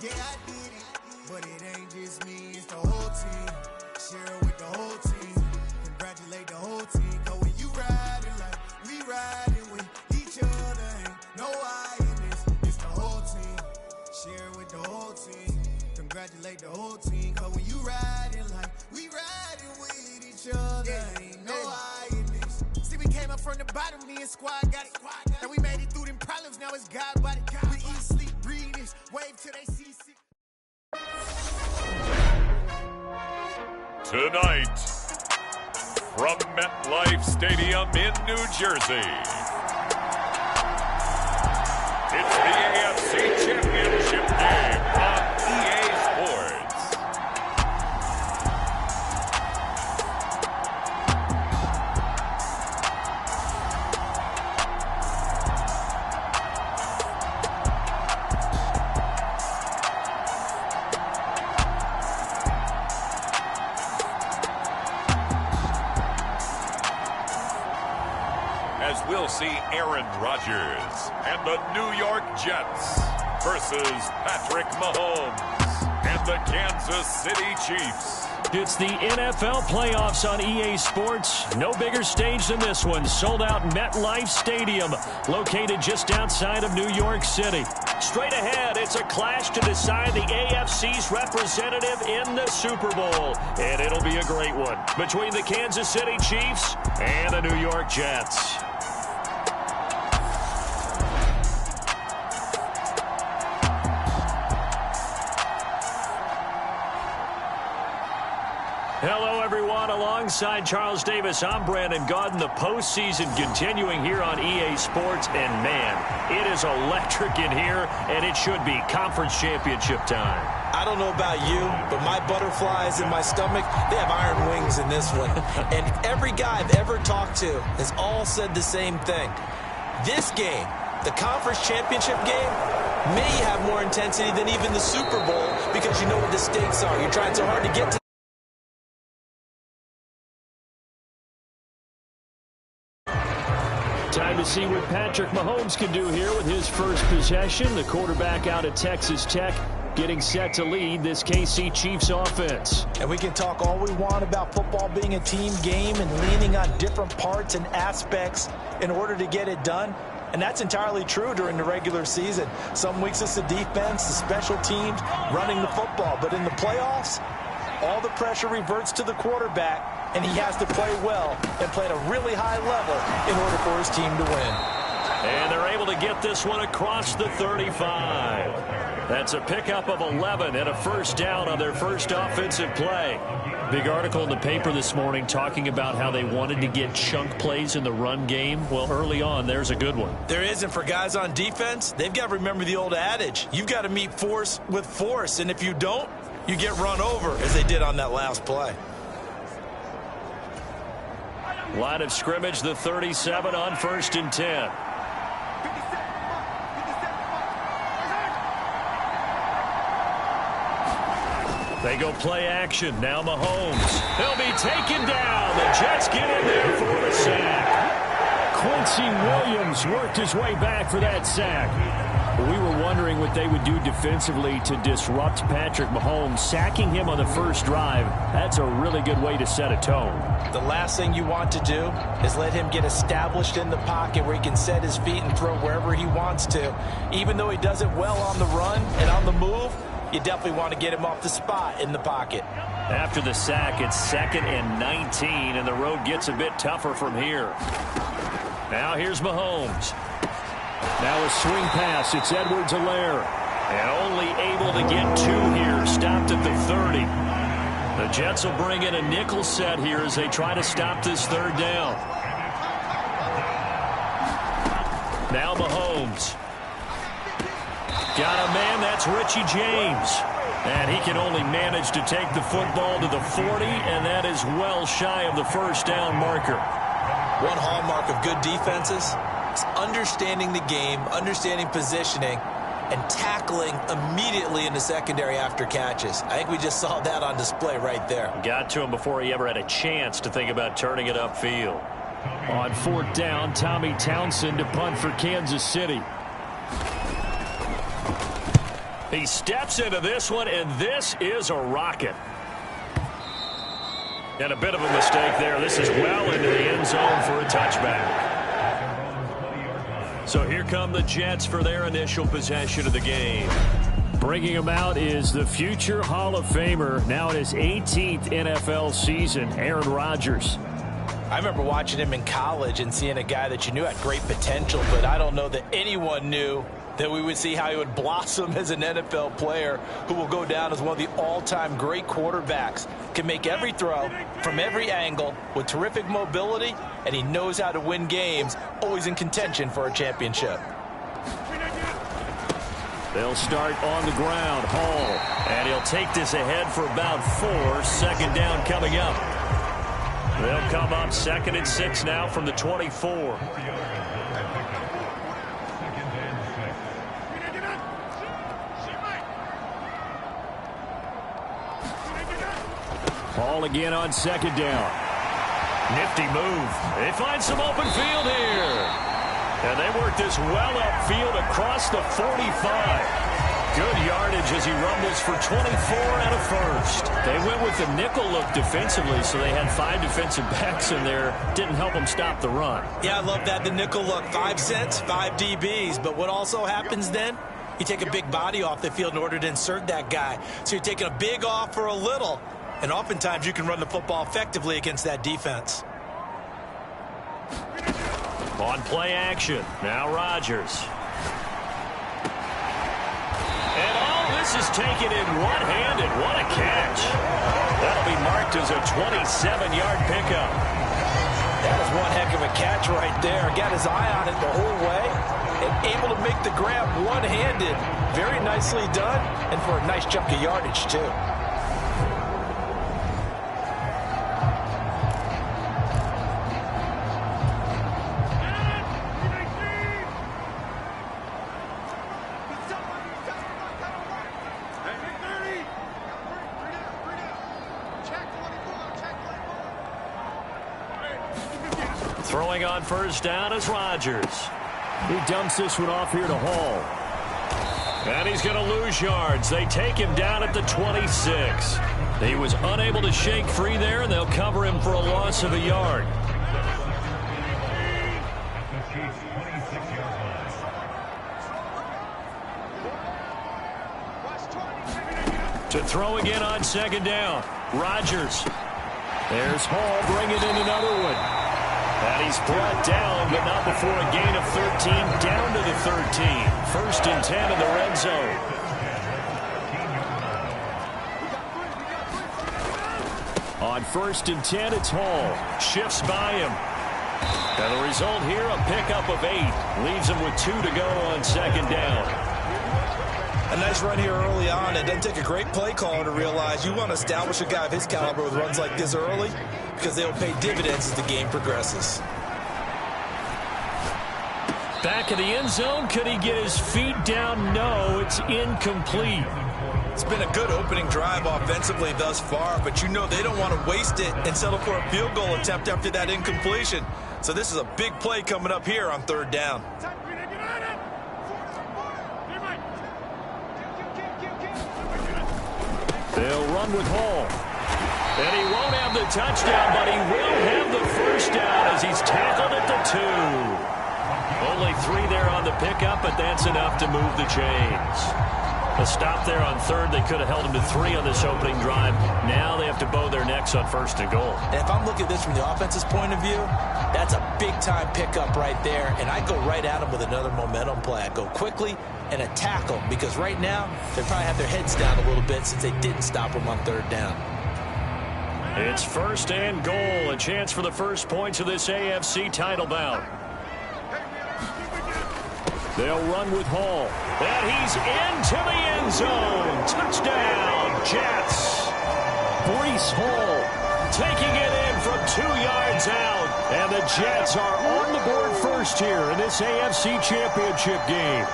Yeah, I did it, but it ain't just me, it's the whole team. Share it with the whole team. Congratulate the whole team. Cause when you riding like we riding with each other, ain't no I in this. It's the whole team. Share it with the whole team. Congratulate the whole team. Cause when you riding like we riding with each other, ain't no I in this. See, we came up from the bottom, me and squad got it. And we made it through them problems, now it's God body. We eat, sleep, breathe this, wave till they see sick. Tonight, from MetLife Stadium in New Jersey, it's the AFC Championship game on EA Sports. As we'll see Aaron Rodgers and the New York Jets versus Patrick Mahomes and the Kansas City Chiefs. It's the NFL playoffs on EA Sports. No bigger stage than this one. Sold out MetLife Stadium, located just outside of New York City. Straight ahead, it's a clash to decide the AFC's representative in the Super Bowl. And it'll be a great one between the Kansas City Chiefs and the New York Jets. Hello, everyone. Alongside Charles Davis, I'm Brandon Gaudin. The postseason continuing here on EA Sports. And, man, it is electric in here, and it should be conference championship time. I don't know about you, but my butterflies in my stomach, they have iron wings in this one. And every guy I've ever talked to has all said the same thing. This game, the conference championship game, may have more intensity than even the Super Bowl because you know what the stakes are. You're trying so hard to get to. Time to see what Patrick Mahomes can do here with his first possession. The quarterback out at Texas Tech getting set to lead this KC Chiefs offense. And we can talk all we want about football being a team game and leaning on different parts and aspects in order to get it done. And that's entirely true during the regular season. Some weeks it's the defense, the special teams, running the football. But in the playoffs, all the pressure reverts to the quarterback, and he has to play well and play at a really high level in order for his team to win. And they're able to get this one across the 35. That's a pickup of 11 and a first down on their first offensive play. Big article in the paper this morning talking about how they wanted to get chunk plays in the run game. Well, early on, there's a good one. There is, and for guys on defense, they've got to remember the old adage. You've got to meet force with force, and if you don't, you get run over, as they did on that last play. Line of scrimmage, the 37 on 1st and 10. They go play action. Now Mahomes. He'll be taken down. The Jets get in there for the sack. Quincy Williams worked his way back for that sack. We were wondering what they would do defensively to disrupt Patrick Mahomes. Sacking him on the first drive, that's a really good way to set a tone. The last thing you want to do is let him get established in the pocket where he can set his feet and throw wherever he wants to. Even though he does it well on the run and on the move, you definitely want to get him off the spot in the pocket. After the sack, it's 2nd and 19, and the road gets a bit tougher from here. Now here's Mahomes. Now a swing pass. It's Edwards-Helaire. And only able to get 2 here. Stopped at the 30. The Jets will bring in a nickel set here as they try to stop this 3rd down. Now Mahomes. Got a man, that's Richie James. And he can only manage to take the football to the 40, and that is well shy of the first down marker. One hallmark of good defenses is understanding the game, understanding positioning, and tackling immediately in the secondary after catches. I think we just saw that on display right there. Got to him before he ever had a chance to think about turning it upfield. On 4th down, Tommy Townsend to punt for Kansas City. He steps into this one, and this is a rocket. And a bit of a mistake there. This is well into the end zone for a touchback. So here come the Jets for their initial possession of the game. Bringing him out is the future Hall of Famer, now in his 18th NFL season, Aaron Rodgers. I remember watching him in college and seeing a guy that you knew had great potential, but I don't know that anyone knew that we would see how he would blossom as an NFL player who will go down as one of the all-time great quarterbacks. Can make every throw from every angle with terrific mobility, and he knows how to win games, always in contention for a championship. They'll start on the ground. Hall, and he'll take this ahead for about 4. Second down coming up. They'll come up 2nd and 6 now from the 24. Hall again on 2nd down. Nifty move. They find some open field here. And they work this well upfield across the 45. Good yardage as he rumbles for 24 and a first. They went with the nickel look defensively, so they had 5 defensive backs in there. Didn't help them stop the run. Yeah, I love that, the nickel look. 5 cents, 5 DBs. But what also happens then? You take a big body off the field in order to insert that guy. So you're taking a big off for a little. And oftentimes you can run the football effectively against that defense. On play action, now Rodgers. And all this is taken in one-handed. What a catch. That'll be marked as a 27-yard pickup. That was one heck of a catch right there. Got his eye on it the whole way and able to make the grab one-handed. Very nicely done, and for a nice chunk of yardage, too. Throwing on first down is Rodgers. He dumps this one off here to Hall. And he's going to lose yards. They take him down at the 26. He was unable to shake free there, and they'll cover him for a loss of a yard. To throw again on 2nd down. Rodgers. There's Hall bringing in another one. And he's brought down, but not before a gain of 13, down to the 13. 1st and 10 in the red zone. On 1st and 10, it's Hall. Shifts by him. And the result here, a pickup of 8. Leaves him with 2 to go on 2nd down. A nice run here early on. It doesn't take a great play caller to realize you want to establish a guy of his caliber with runs like this early, because they'll pay dividends as the game progresses. Back in the end zone. Could he get his feet down? No, it's incomplete. It's been a good opening drive offensively thus far, but you know they don't want to waste it and settle for a field goal attempt after that incompletion. So this is a big play coming up here on 3rd down. They'll run with Hall. And he won't have the touchdown, but he will have the first down as he's tackled at the 2. Only 3 there on the pickup, but that's enough to move the chains. A stop there on 3rd. They could have held him to 3 on this opening drive. Now they have to bow their necks on 1st and goal. And if I'm looking at this from the offense's point of view, that's a big-time pickup right there. And I go right at him with another momentum play. I go quickly and a tackle, because right now they probably have their heads down a little bit since they didn't stop him on 3rd down. It's 1st and goal. A chance for the first points of this AFC title bout. They'll run with Hall. And he's into the end zone. Touchdown, Jets. Breece Hall taking it in from 2 yards out. And the Jets are on the board first here in this AFC Championship game.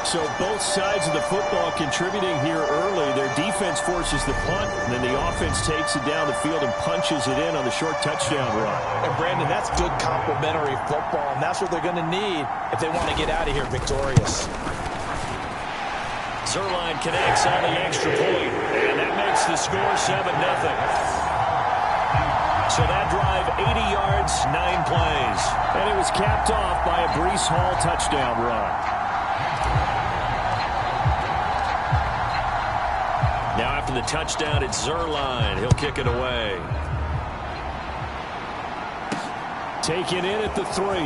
So both sides of the football contributing here early. Their defense forces the punt, and then the offense takes it down the field and punches it in on the short touchdown run. And Brandon, that's good complementary football, and that's what they're going to need if they want to get out of here victorious. So Zerline connects on the extra point, and that makes the score 7-0. So that drive, 80 yards, 9 plays. And it was capped off by a Breece Hall touchdown run. Now after the touchdown, it's Zerline. He'll kick it away. Taken in at the 3.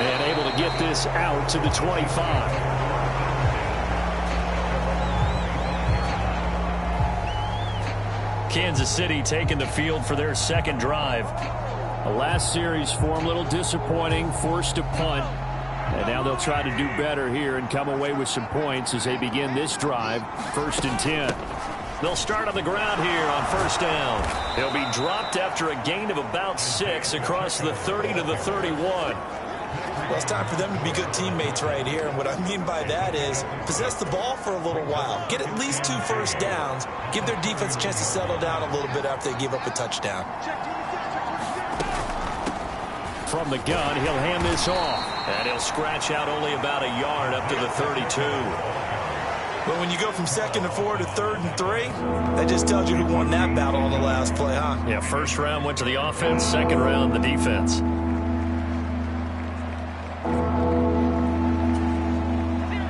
And able to get this out to the 25. Kansas City taking the field for their second drive. The last series for them a little disappointing, forced to punt. And now they'll try to do better here and come away with some points as they begin this drive, 1st and 10. They'll start on the ground here on 1st down. He'll be dropped after a gain of about 6 across the 30 to the 31. Well, it's time for them to be good teammates right here. And what I mean by that is possess the ball for a little while. Get at least 2 first downs. Give their defense a chance to settle down a little bit after they give up a touchdown. From the gun, he'll hand this off. And he'll scratch out only about a yard up to the 32. But when you go from 2nd and 4 to 3rd and 3, that just tells you who won that battle on the last play, huh? Yeah, first round went to the offense, second round the defense.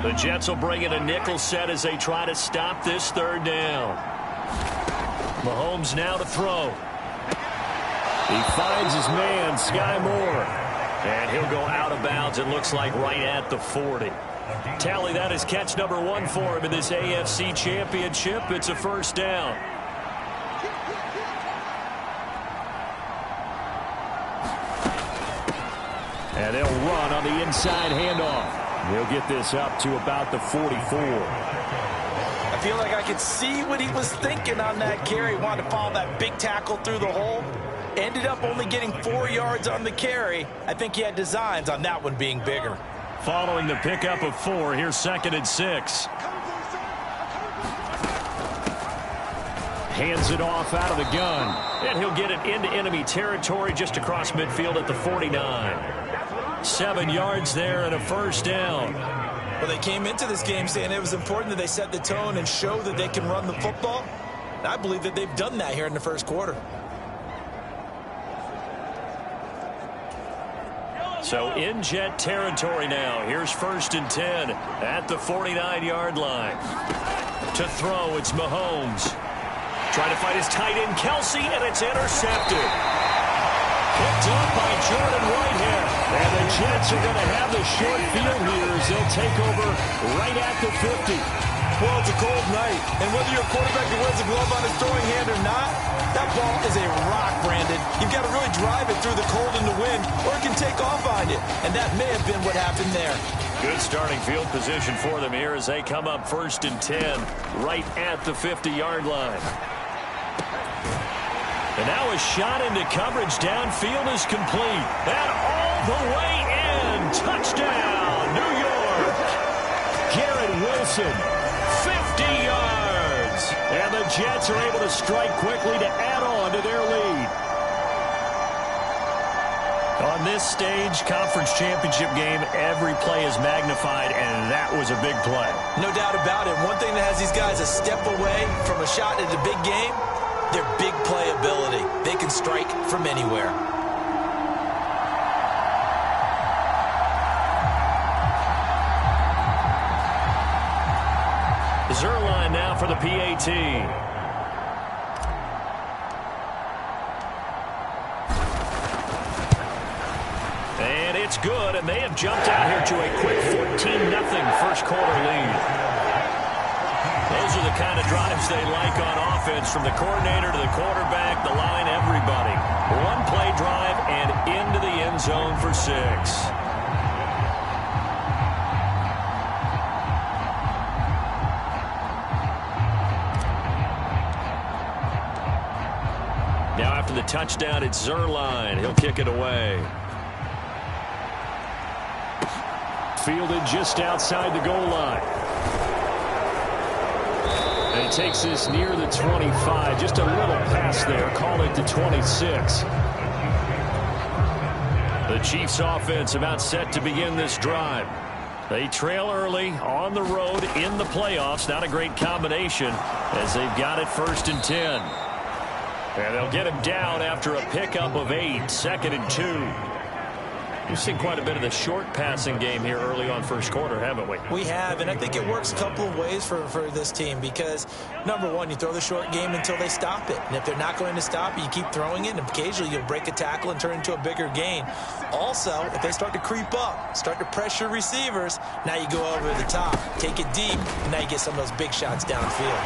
The Jets will bring in a nickel set as they try to stop this 3rd down. Mahomes now to throw. He finds his man, Sky Moore. And he'll go out of bounds, it looks like right at the 40. Tally that is catch number 1 for him in this AFC Championship. It's a 1st down. And they'll run on the inside handoff. He'll get this up to about the 44. I feel like I could see what he was thinking on that carry. Wanted to follow that big tackle through the hole. Ended up only getting 4 yards on the carry. I think he had designs on that one being bigger. Following the pickup of 4, here's 2nd and 6. Hands it off out of the gun. And he'll get it into enemy territory just across midfield at the 49. 7 yards there and a 1st down. Well, they came into this game saying it was important that they set the tone and show that they can run the football. And I believe that they've done that here in the 1st quarter. So in Jet territory now. Here's 1st and 10 at the 49-yard line. To throw, it's Mahomes. Trying to fight his tight end, Kelsey, and it's intercepted. Picked up by Jordan Whitehair. And the Jets are going to have the short field here as they'll take over right at the 50. Well, it's a cold night. And whether you're a quarterback that wears a glove on his throwing hand or not, that ball is a rock, Brandon. You've got to really drive it through the cold and the wind, or it can take off on you. And that may have been what happened there. Good starting field position for them here as they come up 1st and 10 right at the 50-yard line. And now a shot into coverage downfield is complete. And all the way in. Touchdown, New York. Garrett Wilson, 50 yards. And the Jets are able to strike quickly to add on to their lead. On this stage, conference championship game, every play is magnified, and that was a big play. No doubt about it. One thing that has these guys a step away from a shot at a big game, their big play ability. They can strike from anywhere. Zerline now for the PAT. And it's good, and they have jumped out here to a quick 14-0 first quarter lead. Those are the kind of drives they like on offense, from the coordinator to the quarterback, the line, everybody. One play drive and into the end zone for 6. Now after the touchdown, it's Zerline. He'll kick it away. Fielded just outside the goal line. And he takes this near the 25. Just a little pass there. Call it to 26. The Chiefs offense about set to begin this drive. They trail early on the road in the playoffs. Not a great combination as they've got it 1st and 10. And they'll get him down after a pickup of 8, 2nd and 2. We've seen quite a bit of the short passing game here early on first quarter, haven't we? We have, and I think it works a couple of ways for this team because, number one, you throw the short game until they stop it. And if they're not going to stop it, you keep throwing it, and occasionally you'll break a tackle and turn it into a bigger gain. Also, if they start to creep up, start to pressure receivers, now you go over the top, take it deep, and now you get some of those big shots downfield.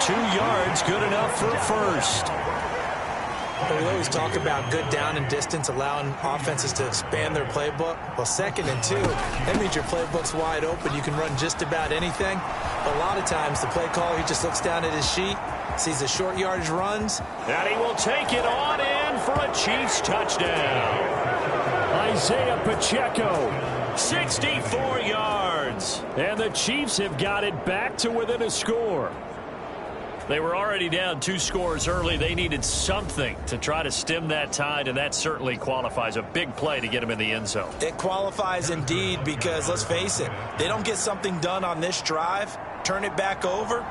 2 yards, good enough for a first. Well, we always talk about good down and distance, allowing offenses to expand their playbook. Well, 2nd and 2, that means your playbook's wide open. You can run just about anything. But a lot of times, the play caller, he just looks down at his sheet, sees the short yardage runs. And he will take it on in for a Chiefs touchdown. Isaiah Pacheco, 64 yards. And the Chiefs have got it back to within a score. They were already down 2 scores early. They needed something to try to stem that tide, and that certainly qualifies. A big play to get them in the end zone. It qualifies indeed because, let's face it, they don't get something done on this drive, turn it back over,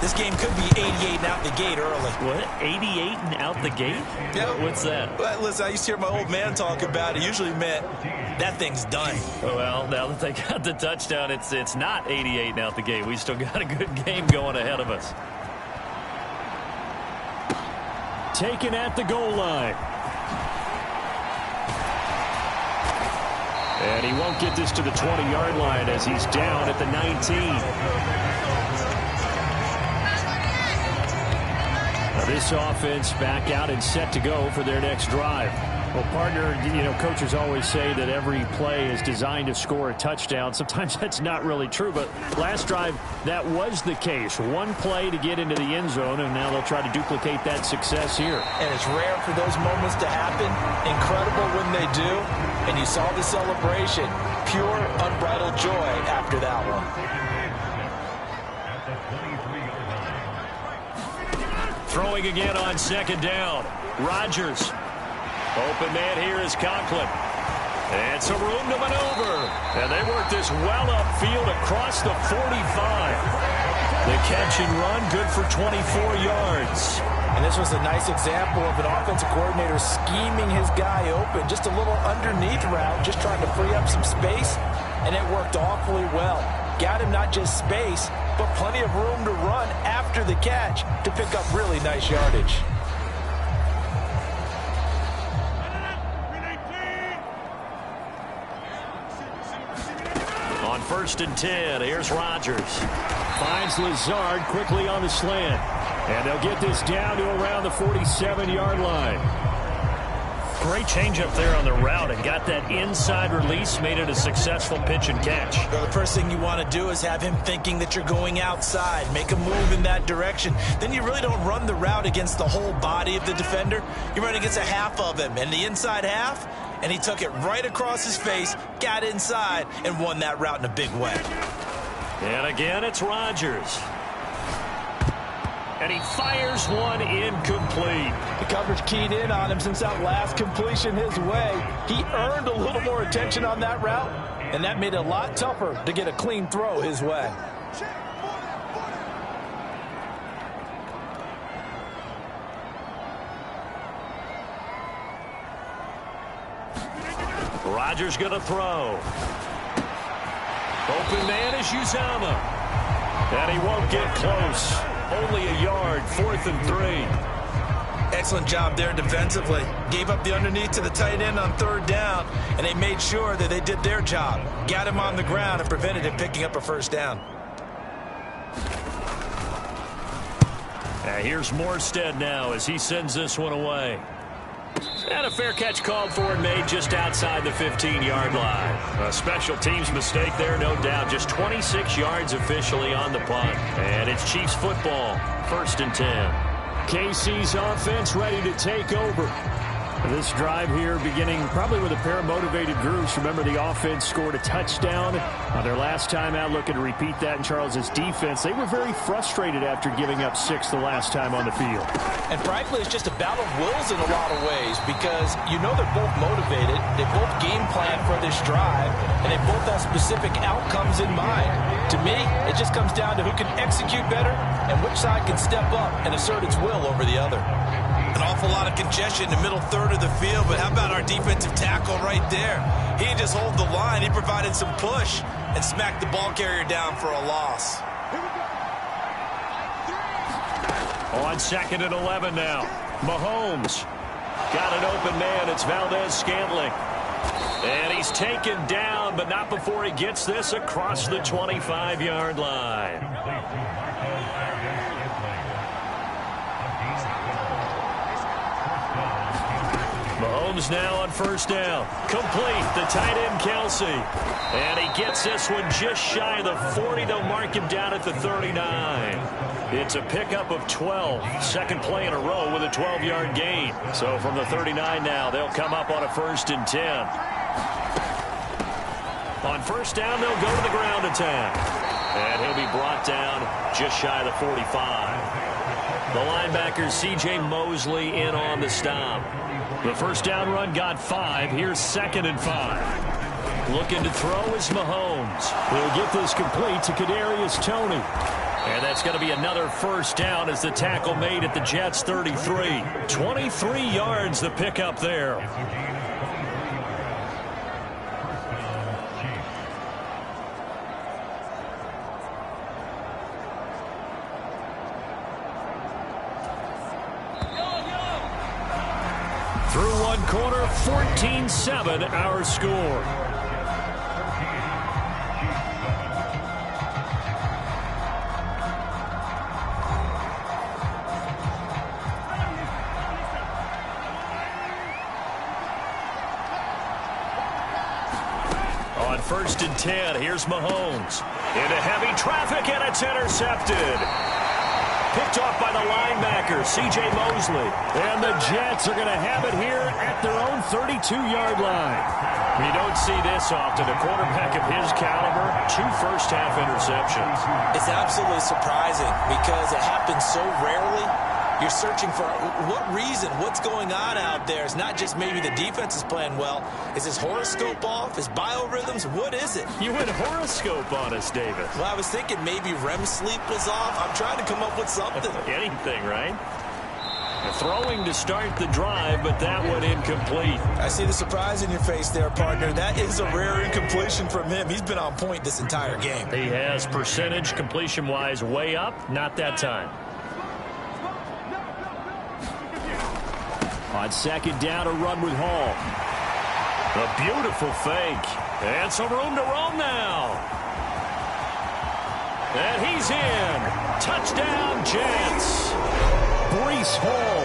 this game could be 88 and out the gate early. What? 88 and out the gate? Yeah. What's that? Well, listen, I used to hear my old man talk about it. Usually meant that thing's done. Well, now that they got the touchdown, it's not 88 and out the gate. We still got a good game going ahead of us. Taken at the goal line. And he won't get this to the 20-yard line as he's down at the 19. Now this offense back out and set to go for their next drive. Well, partner, coaches always say that every play is designed to score a touchdown. Sometimes that's not really true, but last drive, that was the case. One play to get into the end zone, and now they'll try to duplicate that success here. And it's rare for those moments to happen. Incredible when they do. And you saw the celebration. Pure, unbridled joy after that one. Throwing again on 2nd down. Rodgers. Open man here is Conklin. And some room to maneuver. And they work this well upfield across the 45. The catch and run, good for 24 yards. And this was a nice example of an offensive coordinator scheming his guy open. Just a little underneath route, just trying to free up some space. And it worked awfully well. Got him not just space, but plenty of room to run after the catch to pick up really nice yardage. On 1st and 10, here's Rodgers. Finds Lazard quickly on the slant. And they'll get this down to around the 47-yard line. Great change up there on the route and got that inside release, made it a successful pitch and catch. Well, the first thing you want to do is have him thinking that you're going outside, make a move in that direction. Then you really don't run the route against the whole body of the defender. You run against a half of him, and the inside half, and he took it right across his face, got inside, and won that route in a big way. And again, it's Rodgers. And he fires one incomplete. The coverage keyed in on him since that last completion his way. He earned a little more attention on that route, and that made it a lot tougher to get a clean throw his way. Rodgers going to throw. Open man is Uzama. And he won't get close. Only a yard, 4th and 3. Excellent job there defensively. Gave up the underneath to the tight end on 3rd down, and they made sure that they did their job. Got him on the ground and prevented him picking up a 1st down. Here's Morstead now as he sends this one away. And a fair catch called for and made just outside the 15-yard line. A special teams mistake there, no doubt. Just 26 yards officially on the punt. And it's Chiefs football, 1st and 10. KC's offense ready to take over. This drive here beginning probably with a pair of motivated groups. Remember, the offense scored a touchdown on their last time out, looking to repeat that in Charles's defense. They were very frustrated after giving up 6 the last time on the field. And frankly, it's just a battle of wills in a lot of ways because you know they're both motivated. They both game plan for this drive, and they both have specific outcomes in mind. To me, it just comes down to who can execute better and which side can step up and assert its will over the other. An awful lot of congestion in the middle third of the field, but how about our defensive tackle right there? He didn't just hold the line, he provided some push and smacked the ball carrier down for a loss. On 2nd and 11 now. Mahomes got an open man. It's Valdez-Scantling. And he's taken down, but not before he gets this across the 25-yard line. Mahomes now on 1st down. Complete. The tight end, Kelsey. And he gets this one just shy of the 40. They'll mark him down at the 39. It's a pickup of 12. 2nd play in a row with a 12-yard gain. So from the 39 now, they'll come up on a 1st and 10. On 1st down, they'll go to the ground attack. And he'll be brought down just shy of the 45. The linebacker, C.J. Mosley, in on the stop. The 1st down run got 5. Here's 2nd and 5. Looking to throw is Mahomes. He'll get this complete to Kadarius Toney. And that's going to be another 1st down as the tackle made at the Jets' 33. 23 yards the pickup there. Through one quarter, 14-7 our score. On 1st and 10, here's Mahomes. Into heavy traffic, and it's intercepted. Picked off by the linebacker, C.J. Mosley. And the Jets are going to have it here at their own 32-yard line. You don't see this often. A quarterback of his caliber, 2 first-half interceptions. It's absolutely surprising because it happens so rarely. You're searching for what reason, what's going on out there. It's not just maybe the defense is playing well. Is his horoscope off? His biorhythms? What is it? You went horoscope on us, David. Well, I was thinking maybe REM sleep was off. I'm trying to come up with something. Anything, right? Throwing to start the drive, but that one incomplete. I see the surprise in your face there, partner. That is a rare incompletion from him. He's been on point this entire game. He has percentage completion-wise way up. Not that time. On 2nd down, a run with Hall. A beautiful fake. And some room to roam now. And he's in. Touchdown, Jets. Breece Hall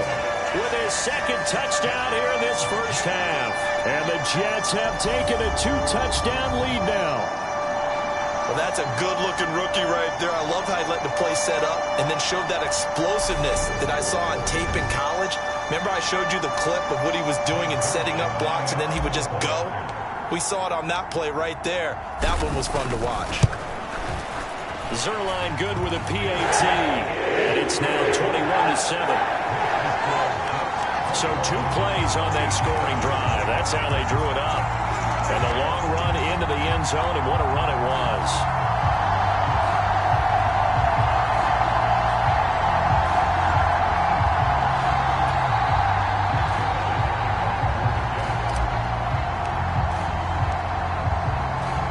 with his 2nd touchdown here in this 1st half. And the Jets have taken a 2-touchdown lead now. Well, that's a good-looking rookie right there. I love how he let the play set up and then showed that explosiveness that I saw on tape in college. Remember I showed you the clip of what he was doing and setting up blocks, and then he would just go? We saw it on that play right there. That one was fun to watch. Zerline good with a PAT. And it's now 21-7. So 2 plays on that scoring drive. That's how they drew it up. And the long run into the end zone, and what a run it was.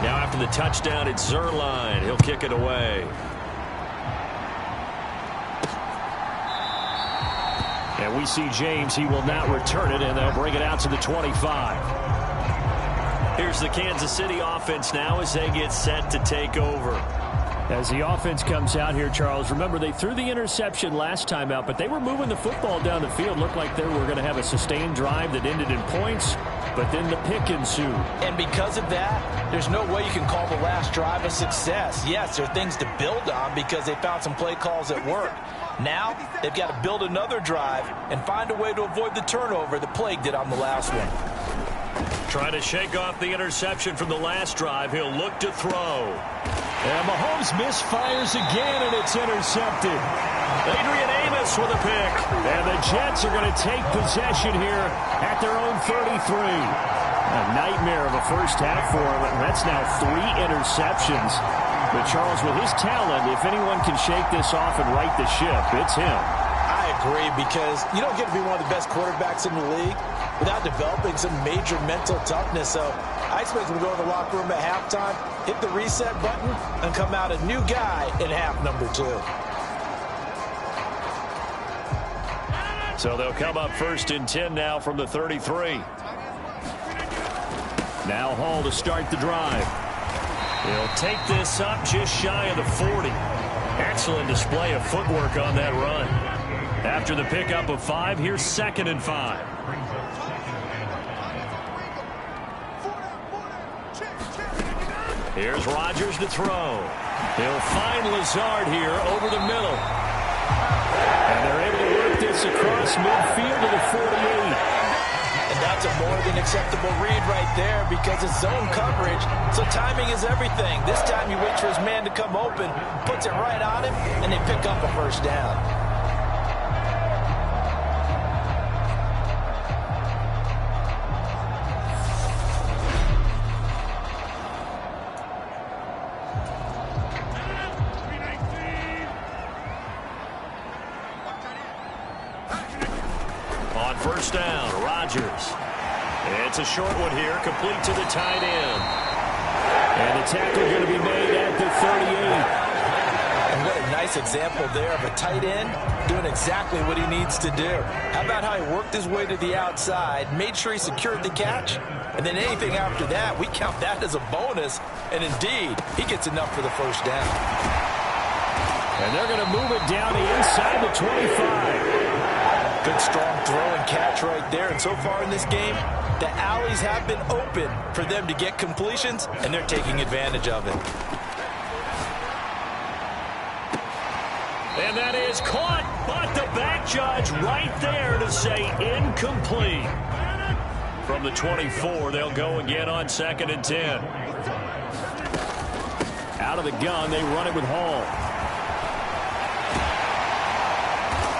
Now after the touchdown, it's Zerline. He'll kick it away. And we see James. He will not return it, and they'll bring it out to the 25. Here's the Kansas City offense now as they get set to take over. As the offense comes out here, Charles, remember they threw the interception last time out, but they were moving the football down the field. Looked like they were going to have a sustained drive that ended in points, but then the pick ensued. And because of that, there's no way you can call the last drive a success. Yes, there are things to build on because they found some play calls that work. Now, they've got to build another drive and find a way to avoid the turnover that plagued it on the last one. Trying to shake off the interception from the last drive. He'll look to throw. And Mahomes misfires again, and it's intercepted. Adrian Amos with a pick. And the Jets are going to take possession here at their own 33. A nightmare of a first half for him. That's now 3 interceptions. But Charles, with his talent, if anyone can shake this off and right the ship, it's him. I agree, because you don't get to be one of the best quarterbacks in the league without developing some major mental toughness. So I expect him to go to the locker room at halftime, hit the reset button, and come out a new guy in half number 2. So they'll come up 1st and 10 now from the 33. Now Hall to start the drive. He'll take this up just shy of the 40. Excellent display of footwork on that run. After the pickup of 5, here's 2nd and 5. Here's Rodgers to throw. He'll find Lazard here over the middle. And they're able to work this across midfield to the 48. And that's a more than acceptable read right there, because it's zone coverage, so timing is everything. This time he waits for his man to come open, puts it right on him, and they pick up a 1st down. On 1st down, Rodgers. It's a short one here, complete to the tight end. And the tackle going to be made at the 38. And what a nice example there of a tight end doing exactly what he needs to do. How about how he worked his way to the outside, made sure he secured the catch, and then anything after that, we count that as a bonus. And indeed, he gets enough for the 1st down. And they're going to move it down to inside the 25. Good, strong throw and catch right there. And so far in this game, the alleys have been open for them to get completions, and they're taking advantage of it. And that is caught, but the back judge right there to say incomplete. From the 24, they'll go again on 2nd and 10. Out of the gun, they run it with Hall.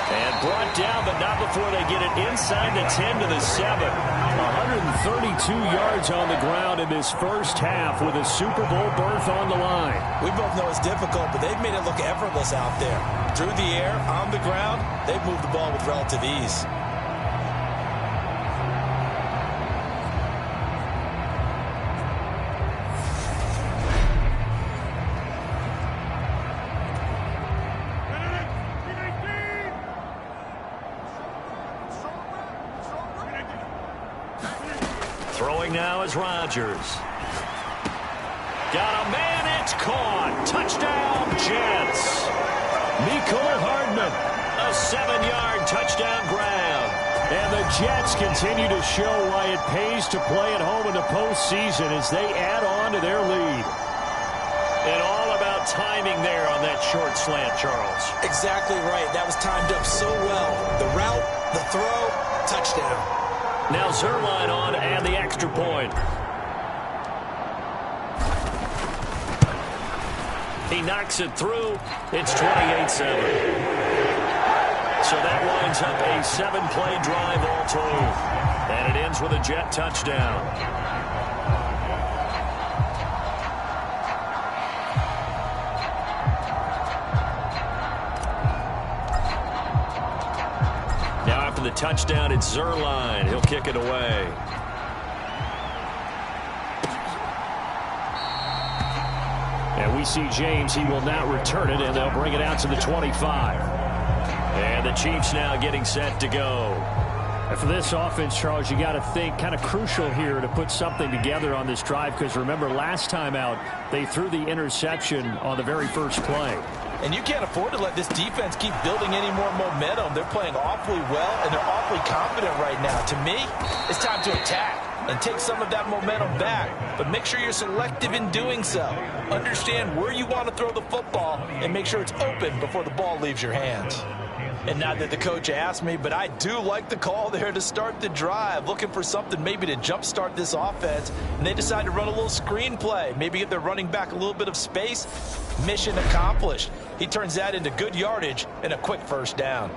And brought down, but not before they get it inside the 10 to the 7. 132 yards on the ground in this first half with a Super Bowl berth on the line. We both know it's difficult, but they've made it look effortless out there. Through the air, on the ground, they've moved the ball with relative ease. Throwing now is Rodgers. Got a man, it's caught. Touchdown, Jets. Mecole Hardman, a 7-yard touchdown grab. And the Jets continue to show why it pays to play at home in the postseason as they add on to their lead. And all about timing there on that short slant, Charles. Exactly right. That was timed up so well. The route, the throw, touchdown. Now Zerline on to add the extra point. He knocks it through. It's 28-7. So that winds up a 7-play drive all told. And it ends with a Jet touchdown. Now after the touchdown, it's Zerline. He'll kick it away. And we see James. He will not return it, and they'll bring it out to the 25. And the Chiefs now getting set to go. And for this offense, Charles, you got to think kind of crucial here to put something together on this drive, because remember last time out they threw the interception on the very first play. And you can't afford to let this defense keep building any more momentum. They're playing awfully well, and they're awfully confident right now. To me, it's time to attack and take some of that momentum back. But make sure you're selective in doing so. Understand where you want to throw the football and make sure it's open before the ball leaves your hands. And not that the coach asked me, but I do like the call there to start the drive. Looking for something maybe to jumpstart this offense. And they decide to run a little screenplay. Maybe give their running back a little bit of space. Mission accomplished. He turns that into good yardage and a quick first down.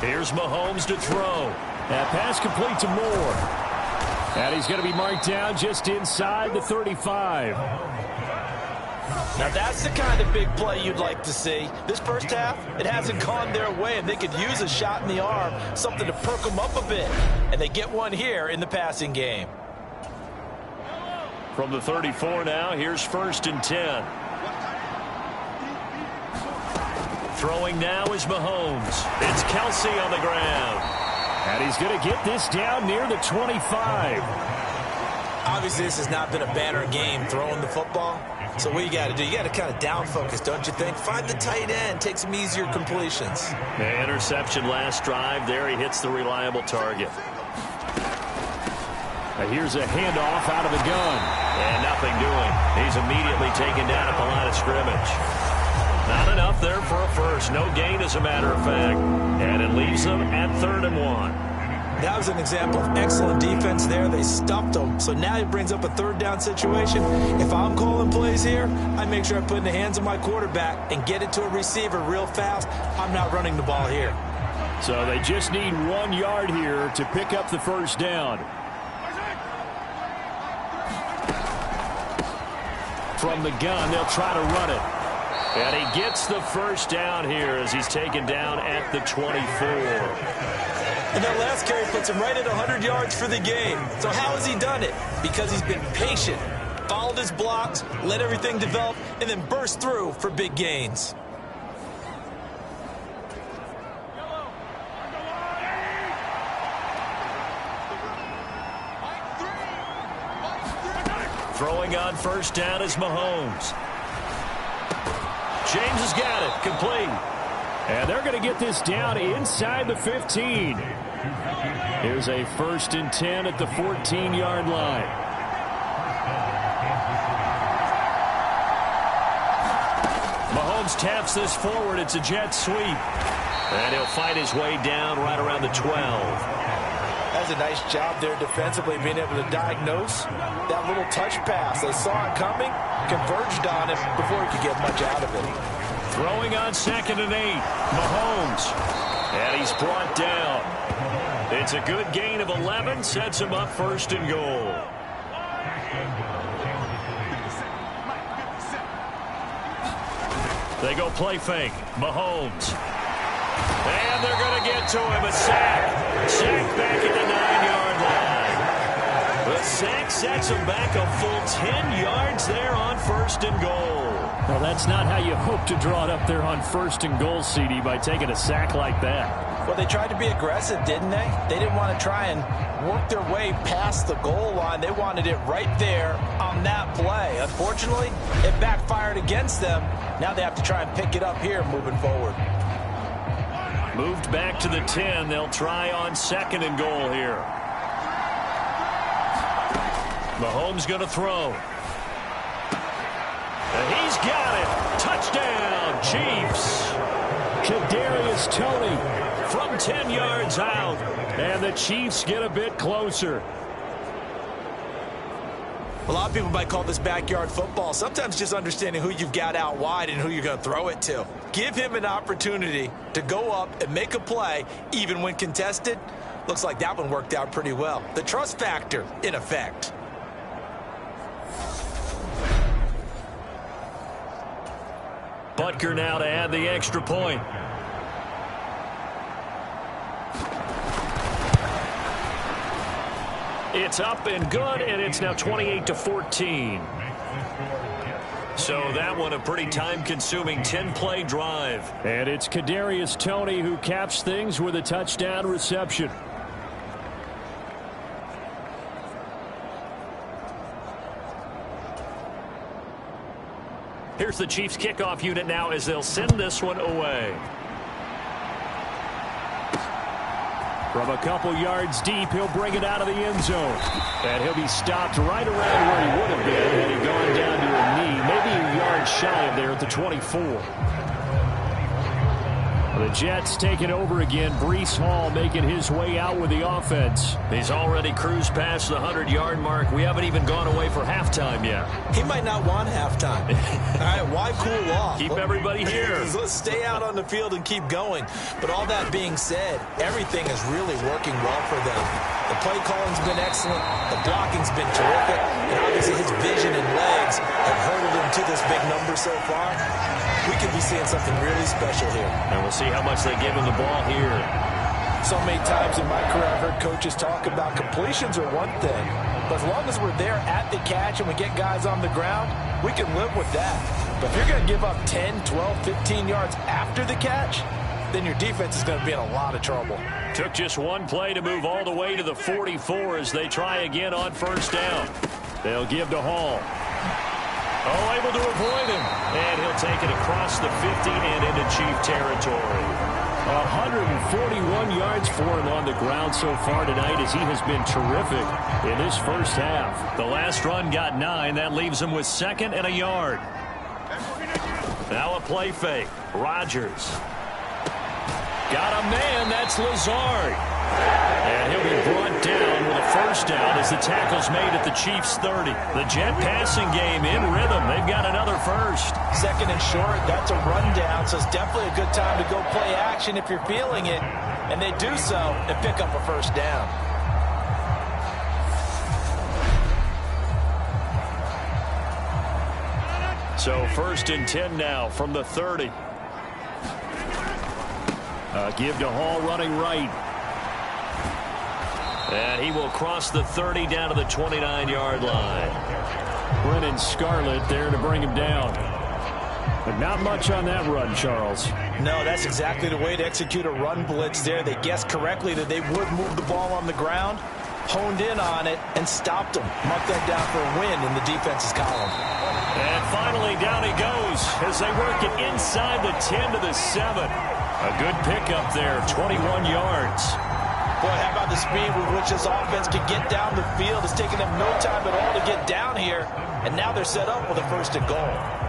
Here's Mahomes to throw. That pass complete to Moore. And he's going to be marked down just inside the 35. Now that's the kind of big play you'd like to see. This first half, it hasn't gone their way, and they could use a shot in the arm, something to perk them up a bit. And they get one here in the passing game. From the 34 now, here's 1st and 10. Throwing now is Mahomes. It's Kelsey on the ground. And he's going to get this down near the 25. Obviously, this has not been a banner game throwing the football. So what you got to do, you got to kind of down focus, don't you think? Find the tight end, take some easier completions. The interception last drive. There he hits the reliable target. Now here's a handoff out of the gun. And nothing doing. He's immediately taken down at the line of scrimmage. Not enough there for a first. No gain, as a matter of fact. And it leaves them at 3rd and 1. That was an example of excellent defense there. They stuffed them. So now it brings up a 3rd down situation. If I'm calling plays here, I make sure I put it in the hands of my quarterback and get it to a receiver real fast. I'm not running the ball here. So they just need 1 yard here to pick up the first down. From the gun, they'll try to run it. And he gets the first down here as he's taken down at the 24. And that last carry puts him right at 100 yards for the game. So how has he done it? Because he's been patient, followed his blocks, let everything develop, and then burst through for big gains. Throwing on first down is Mahomes. James has got it, complete. And they're going to get this down inside the 15. Here's a 1st and 10 at the 14-yard line. Mahomes taps this forward. It's a jet sweep. And he'll fight his way down right around the 12. That's a nice job there defensively, being able to diagnose that little touch pass. They saw it coming, converged on it before he could get much out of it. Throwing on 2nd and 8, Mahomes. And he's brought down. It's a good gain of 11, sets him up 1st and goal. They go play fake. Mahomes. And they're going to get to him. A sack. Sack back at the 9-yard line. The sack sets him back a full 10 yards there on 1st and goal. Well, that's not how you hope to draw it up there on 1st and goal, CD, by taking a sack like that. Well, they tried to be aggressive, didn't they? They didn't want to try and work their way past the goal line. They wanted it right there on that play. Unfortunately, it backfired against them. Now they have to try and pick it up here moving forward. Moved back to the 10. They'll try on 2nd and goal here. Mahomes going to throw. And he's got it. Touchdown, Chiefs. Kadarius Toney from 10 yards out. And the Chiefs get a bit closer. A lot of people might call this backyard football. Sometimes just understanding who you've got out wide and who you're going to throw it to. Give him an opportunity to go up and make a play, even when contested. Looks like that one worked out pretty well. The trust factor in effect. Butker now to add the extra point. It's up and good, and it's now 28-14. So that one a pretty time-consuming 10-play drive. And it's Kadarius Toney who caps things with a touchdown reception. Here's the Chiefs kickoff unit now as they'll send this one away. From a couple yards deep, he'll bring it out of the end zone. And he'll be stopped right around where he would have been had he gone down to a knee, maybe a yard shy of there at the 24. The Jets taking over again. Breece Hall making his way out with the offense. He's already cruised past the 100-yard mark. We haven't even gone away for halftime yet. He might not want halftime. All right, why cool off? Keep everybody here. Let's stay out on the field and keep going. But all that being said, everything is really working well for them. The play calling's been excellent. The blocking's been terrific. And obviously his vision and legs have hurdled him to this big number so far. We could be seeing something really special here. And we'll see how much they give him the ball here. So many times in my career I've heard coaches talk about completions are one thing. But as long as we're there at the catch and we get guys on the ground, we can live with that. But if you're going to give up 10, 12, 15 yards after the catch, then your defense is going to be in a lot of trouble. Took just one play to move all the way to the 44 as they try again on first down. They'll give to Hall. Oh, able to avoid him. And he'll take it across the 50 and into Chief territory. 141 yards for him on the ground so far tonight as he has been terrific in this first half. The last run got 9. That leaves him with 2nd and a yard. Now a play fake. Rodgers. Got a man. That's Lazard. And he'll be brought down with a first down as the tackle's made at the Chiefs' 30. The Jet passing game in rhythm. They've got another first. 2nd and short, that's a rundown, so it's definitely a good time to go play action if you're feeling it. And they do so and pick up a first down. So 1st and 10 now from the 30. Give to Hall running right. And he will cross the 30 down to the 29-yard line. Brennan Scarlett there to bring him down. But not much on that run, Charles. No, that's exactly the way to execute a run blitz there. They guessed correctly that they would move the ball on the ground, honed in on it, and stopped them. Marked that down for a win in the defense's column. And finally down he goes as they work it inside the 10 to the 7. A good pickup there, 21 yards. Boy, how about the speed with which this offense can get down the field? It's taken them no time at all to get down here, and now they're set up with a 1st and goal.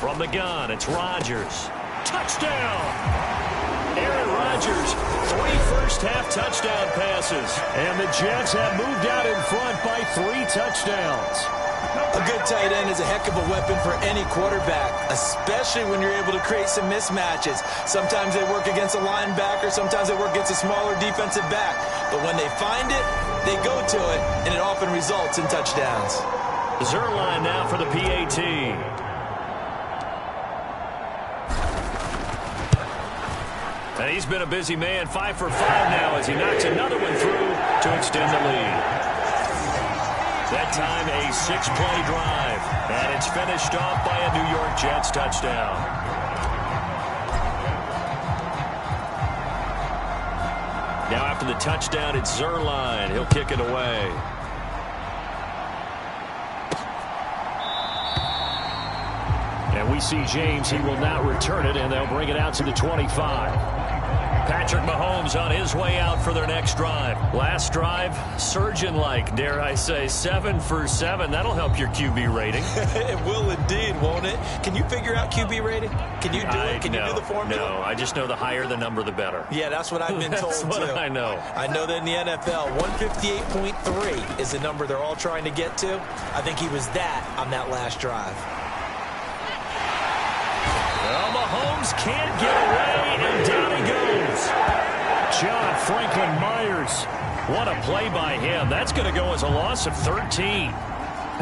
From the gun, it's Rodgers. Touchdown! Aaron Rodgers, 3 first-half touchdown passes. And the Jets have moved out in front by 3 touchdowns. A good tight end is a heck of a weapon for any quarterback, especially when you're able to create some mismatches. Sometimes they work against a linebacker, sometimes they work against a smaller defensive back. But when they find it, they go to it, and it often results in touchdowns. Zerline now for the PAT. And he's been a busy man, 5 for 5 now as he knocks another one through to extend the lead. That time a 6-play drive, and it's finished off by a New York Jets touchdown. Now after the touchdown, it's Zerline. He'll kick it away. And we see James. He will not return it, and they'll bring it out to the 25. Patrick Mahomes on his way out for their next drive. Last drive, surgeon-like, dare I say, 7 for 7. That'll help your QB rating. It will indeed, won't it? Can you figure out QB rating? Can you do it? Can you do the formula? No, I just know the higher the number, the better. Yeah, that's what I've been told, That's what too. I know. I know that in the NFL, 158.3 is the number they're all trying to get to. I think he was that on that last drive. Well, Mahomes can't get away, and down he goes. John Franklin Myers. What a play by him. That's going to go as a loss of 13.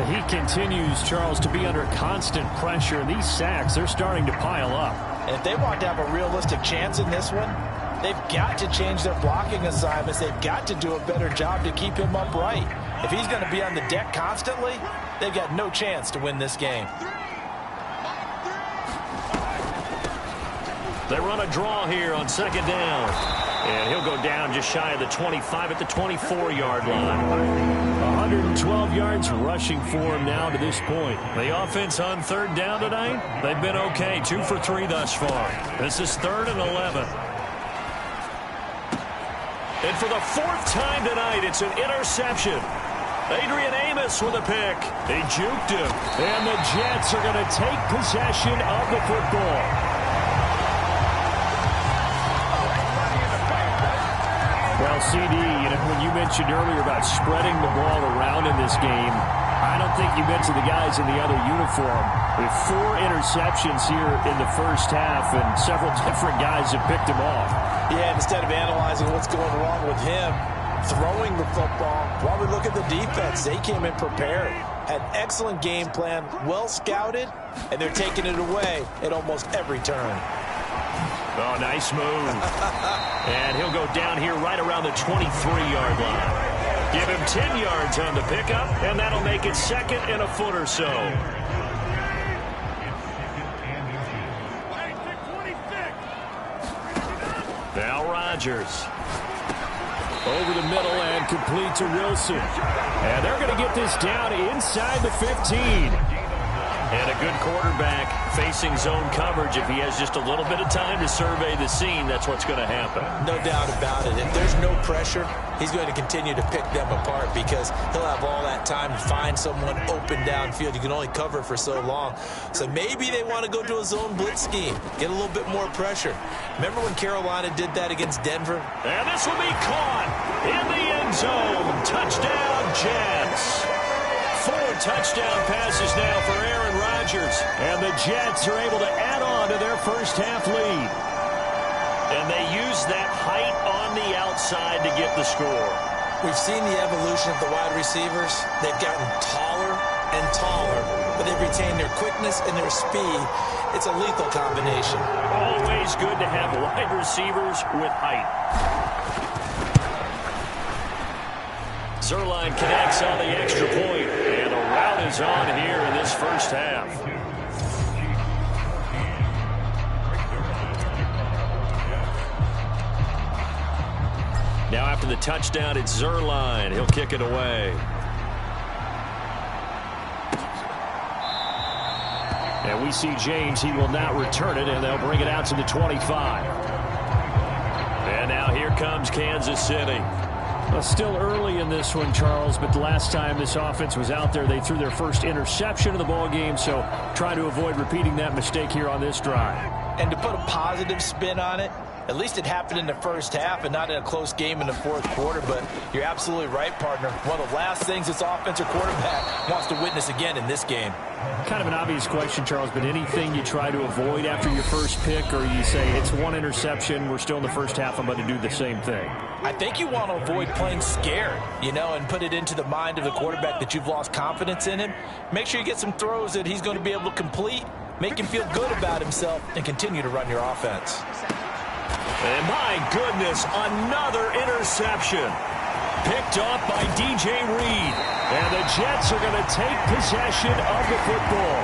He continues, Charles, to be under constant pressure. These sacks, they're starting to pile up. And if they want to have a realistic chance in this one, They've got to change their blocking assignments. They've got to do a better job to keep him upright. If he's going to be on the deck constantly, they've got no chance to win this game. They run a draw here on second down. And he'll go down just shy of the 25 at the 24-yard line. 112 yards rushing for him now to this point. The offense on third down tonight, they've been okay. 2 for 3 thus far. This is 3rd and 11. And for the 4th time tonight, it's an interception. Adrian Amos with a pick. They juked him. And the Jets are going to take possession of the football. Well, CD, when you mentioned earlier about spreading the ball around in this game, I don't think you mentioned the guys in the other uniform. We have 4 interceptions here in the first half, and several different guys have picked him off. Yeah, instead of analyzing what's going wrong with him, throwing the football, while we look at the defense, they came in prepared, had excellent game plan, well scouted, and they're taking it away at almost every turn. Oh, nice move. And he'll go down here right around the 23-yard line. Give him 10 yards on the pickup, and that'll make it 2nd and a foot or so. Now Rodgers. Over the middle and complete to Wilson. And they're going to get this down inside the 15. And a good quarterback facing zone coverage. If he has just a little bit of time to survey the scene, that's what's going to happen. No doubt about it. If there's no pressure, he's going to continue to pick them apart because he'll have all that time to find someone open downfield. You can only cover for so long. So maybe they want to go to a zone blitz scheme, get a little bit more pressure. Remember when Carolina did that against Denver? And this will be caught in the end zone. Touchdown, Jets. 4 touchdown passes now for Aaron Rodgers. And the Jets are able to add on to their first half lead. And they use that height on the outside to get the score. We've seen the evolution of the wide receivers. They've gotten taller and taller, but they've retained their quickness and their speed. It's a lethal combination. Always good to have wide receivers with height. Zerline connects on the extra point, and a rout is on here in this first half. Now after the touchdown, it's Zerline. He'll kick it away. And we see James. He will not return it, and they'll bring it out to the 25. And now here comes Kansas City. Well, still early in this one, Charles, but the last time this offense was out there, they threw their first interception of the ball game, so try to avoid repeating that mistake here on this drive. And to put a positive spin on it, at least it happened in the first half and not in a close game in the 4th quarter, but you're absolutely right, partner. One of the last things this offensive quarterback wants to witness again in this game. Kind of an obvious question, Charles, but anything you try to avoid after your first pick, or you say it's 1 interception, we're still in the first half, I'm going to do the same thing? I think you want to avoid playing scared, and put it into the mind of the quarterback that you've lost confidence in him. Make sure you get some throws that he's going to be able to complete, make him feel good about himself, and continue to run your offense. And my goodness, another interception. Picked off by DJ Reed. And the Jets are going to take possession of the football.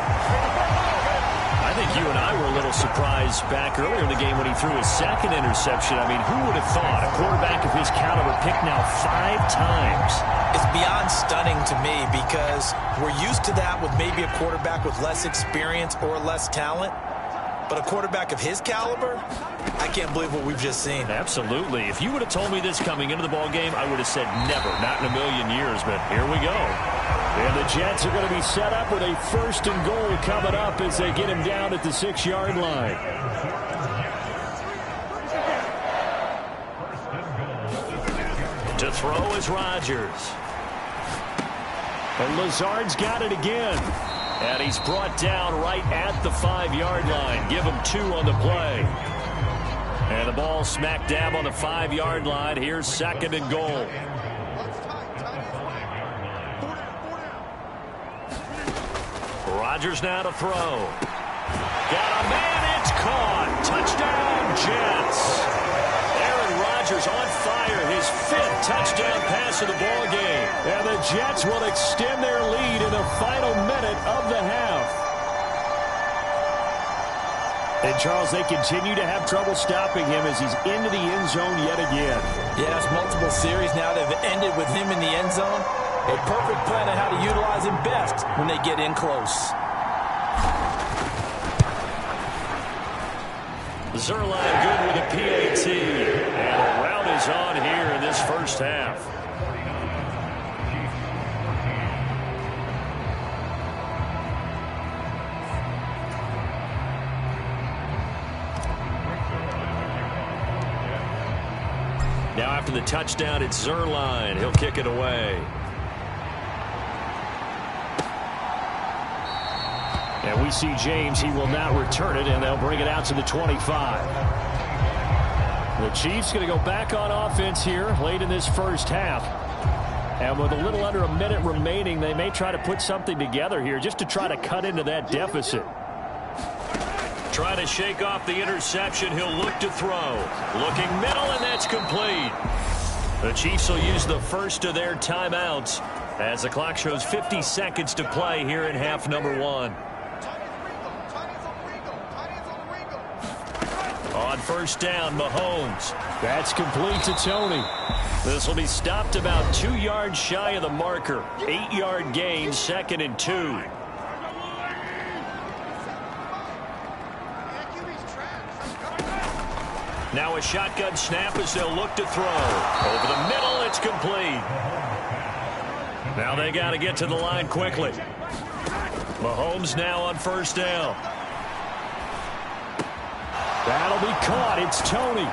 I think you and I were a little surprised back earlier in the game when he threw his 2nd interception. I mean, who would have thought a quarterback of his caliber picked now 5 times? It's beyond stunning to me because we're used to that with maybe a quarterback with less experience or less talent. But a quarterback of his caliber, I can't believe what we've just seen. Absolutely. If you would have told me this coming into the ball game, I would have said never, not in a million years. But here we go. And the Jets are going to be set up with a 1st and goal coming up as they get him down at the 6-yard line. To throw is Rodgers. And Lazard's got it again. And he's brought down right at the 5-yard line. Give him 2 on the play. And the ball smack dab on the 5-yard line. Here's 2nd and goal. Rodgers now to throw. Got a man, it's caught. Touchdown, Jets. the Jets will extend their lead in the final minute of the half. And, Charles, they continue to have trouble stopping him as he's into the end zone yet again. Yes, multiple series now that have ended with him in the end zone. A perfect plan on how to utilize him best when they get in close. Zerline good with a PAT. And a rout is on here in this first half. Now after the touchdown, it's Zerline. He'll kick it away. And we see James. He will not return it, and they'll bring it out to the 25. The Chiefs going to go back on offense here late in this first half. And with a little under a minute remaining, they may try to put something together here just to try to cut into that deficit. Trying to shake off the interception. He'll look to throw. Looking middle, and that's complete. The Chiefs will use the first of their timeouts as the clock shows 50 seconds to play here in half number 1. On first down, Mahomes. That's complete to Tony. This will be stopped about 2 yards shy of the marker. 8-yard gain, 2nd and 2. Now a shotgun snap as they'll look to throw. Over the middle, it's complete. Now they got to get to the line quickly. Mahomes now on first down. That'll be caught. It's Tony.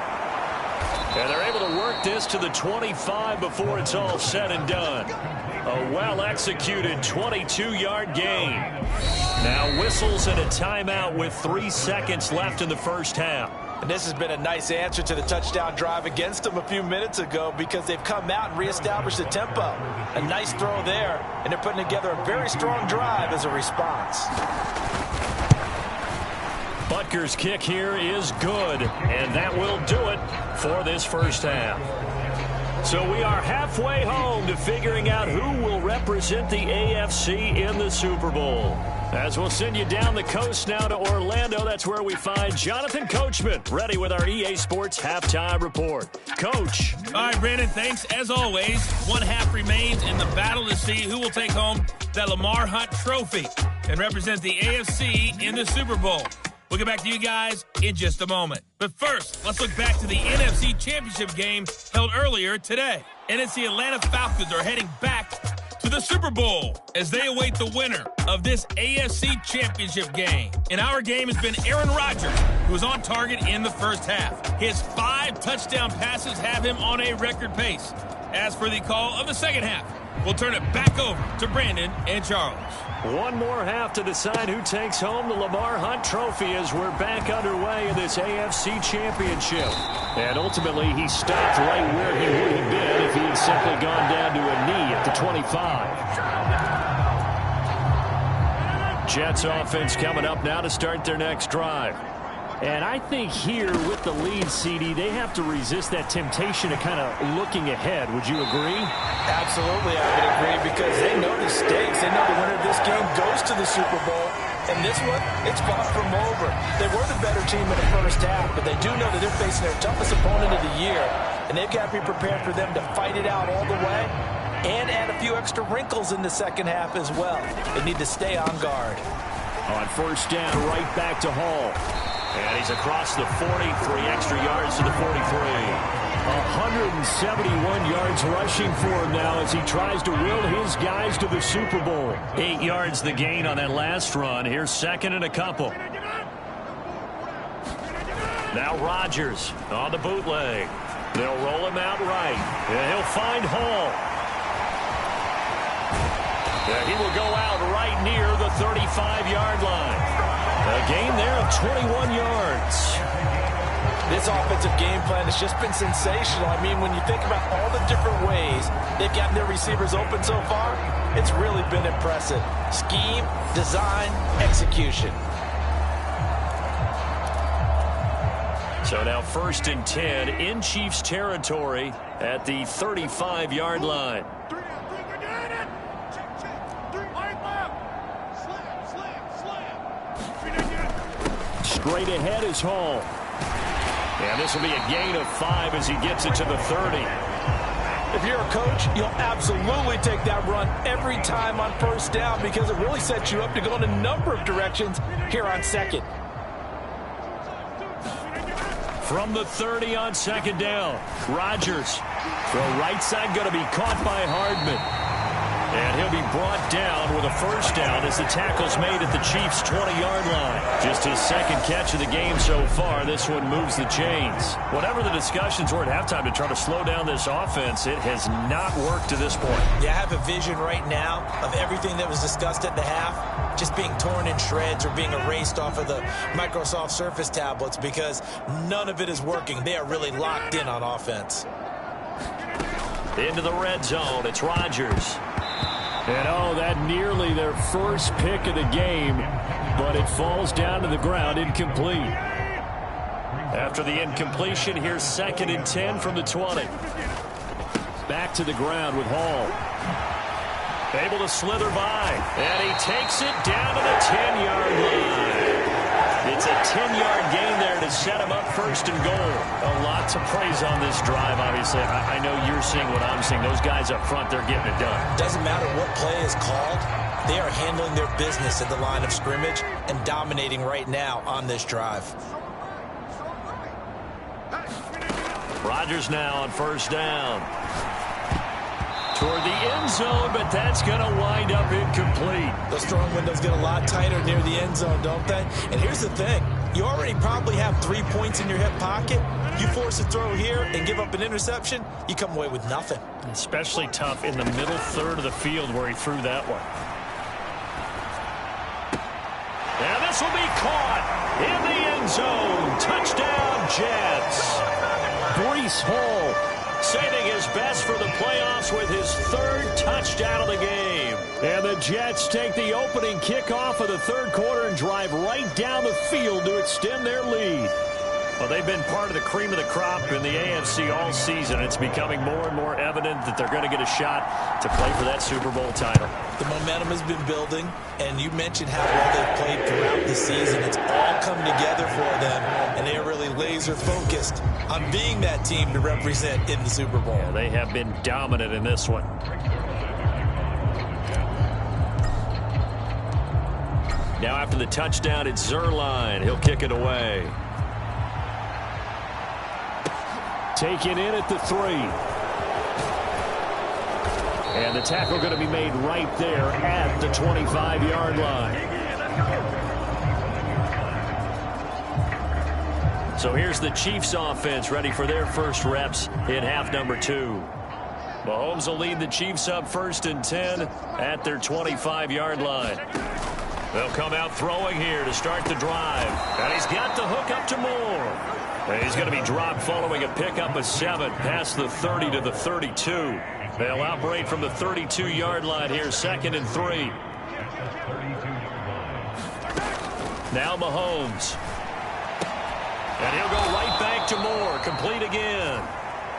And they're able to work this to the 25 before it's all said and done. A well-executed 22-yard gain. Now whistles and a timeout with 3 seconds left in the first half. And this has been a nice answer to the touchdown drive against them a few minutes ago because they've come out and reestablished the tempo. A nice throw there, and they're putting together a very strong drive as a response. Butker's kick here is good, and that will do it for this first half. So we are halfway home to figuring out who will represent the AFC in the Super Bowl. As we'll send you down the coast now to Orlando, that's where we find Jonathan Coachman, ready with our EA Sports Halftime Report. Coach. All right, Brandon, thanks. As always, 1 half remains in the battle to see who will take home that Lamar Hunt trophy and represent the AFC in the Super Bowl. We'll get back to you guys in just a moment. But first, let's look back to the NFC Championship game held earlier today. And it's the Atlanta Falcons are heading back to the Super Bowl as they await the winner of this AFC Championship game. And our game has been Aaron Rodgers, who was on target in the first half. His 5 touchdown passes have him on a record pace. As for the call of the second half, we'll turn it back over to Brandon and Charles. One more half to decide who takes home the Lamar Hunt trophy as we're back underway in this AFC Championship. And ultimately, he stopped right where he would have been if he had simply gone down to a knee at the 25. Jets offense coming up now to start their next drive. And I think here with the lead, CD, they have to resist that temptation of kind of looking ahead. Would you agree? Absolutely, I would agree, because they know the stakes. They know the winner of this game goes to the Super Bowl. And this one, it's far from over. They were the better team in the first half, but they do know that they're facing their toughest opponent of the year. And they've got to be prepared for them to fight it out all the way and add a few extra wrinkles in the second half as well. They need to stay on guard. On first down, right back to Hall. And he's across the 40, 3 extra yards to the 43. 171 yards rushing for him now as he tries to will his guys to the Super Bowl. 8 yards the gain on that last run. Here's 2nd and a couple. Now Rodgers on the bootleg. They'll roll him out right. And he'll find Hall. And he will go out right near the 35-yard line. A gain there of 21 yards. This offensive game plan has just been sensational. I mean, when you think about all the different ways they've gotten their receivers open so far, it's really been impressive. Scheme, design, execution. So now 1st and 10 in Chiefs territory at the 35-yard line. Straight ahead is Hall. And this will be a gain of 5 as he gets it to the 30. If you're a coach, you'll absolutely take that run every time on first down because it really sets you up to go in a number of directions here on second. From the 30 on second down, Rodgers. Throw right side going to be caught by Hardman. And he'll be brought down with a first down as the tackle's made at the Chiefs' 20-yard line. Just his second catch of the game so far. This one moves the chains. Whatever the discussions were at halftime to try to slow down this offense, it has not worked to this point. Yeah, I have a vision right now of everything that was discussed at the half just being torn in shreds or being erased off of the Microsoft Surface tablets because none of it is working. They are really locked in on offense. Into the red zone, it's Rodgers. And oh, that nearly their first pick of the game, but it falls down to the ground, incomplete. After the incompletion, here's 2nd and 10 from the 20. Back to the ground with Hall. Able to slither by, and he takes it down to the 10-yard line. It's a 10-yard gain there to set him up 1st and goal. A lot to praise on this drive, obviously. I know you're seeing what I'm seeing. Those guys up front, they're getting it done. Doesn't matter what play is called. They are handling their business at the line of scrimmage and dominating right now on this drive. Rodgers now on first down. Toward the end zone, but that's going to wind up incomplete. Those throwing windows get a lot tighter near the end zone, don't they? And here's the thing. You already probably have 3 points in your hip pocket. You force a throw here and give up an interception, you come away with nothing. Especially tough in the middle third of the field where he threw that one. And this will be caught in the end zone. Touchdown, Jets. Breece Hall saving his best for the playoffs with his 3rd touchdown of the game. And the Jets take the opening kickoff of the 3rd quarter and drive right down the field to extend their lead. Well, they've been part of the cream of the crop in the AFC all season. It's becoming more and more evident that they're going to get a shot to play for that Super Bowl title. The momentum has been building, and you mentioned how well they've played throughout the season. It's all come together for them, and they are really laser-focused on being that team to represent in the Super Bowl. Yeah, they have been dominant in this one. Now after the touchdown, it's Zerline. He'll kick it away. Taken in at the 3. And the tackle going to be made right there at the 25-yard line. So here's the Chiefs offense ready for their first reps in half number 2. Mahomes will lead the Chiefs up 1st and 10 at their 25-yard line. They'll come out throwing here to start the drive. And he's got the hook up to Moore. And he's going to be dropped following a pickup of 7 past the 30 to the 32. They'll operate from the 32-yard line here, 2nd and 3. Now Mahomes. And he'll go right back to Moore, complete again.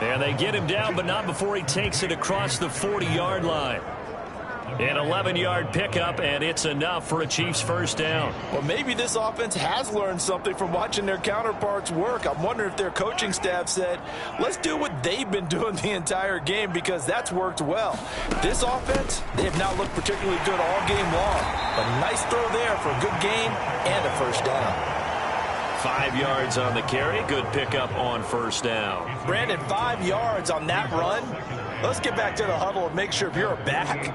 And they get him down, but not before he takes it across the 40-yard line. An 11-yard pickup, and it's enough for a Chiefs first down. Well, maybe this offense has learned something from watching their counterparts work. I'm wondering if their coaching staff said, let's do what they've been doing the entire game because that's worked well. This offense, they have not looked particularly good all game long. But nice throw there for a good gain and a first down. 5 yards on the carry. Good pickup on first down. Brandon, 5 yards on that run. Let's get back to the huddle and make sure if you're a back,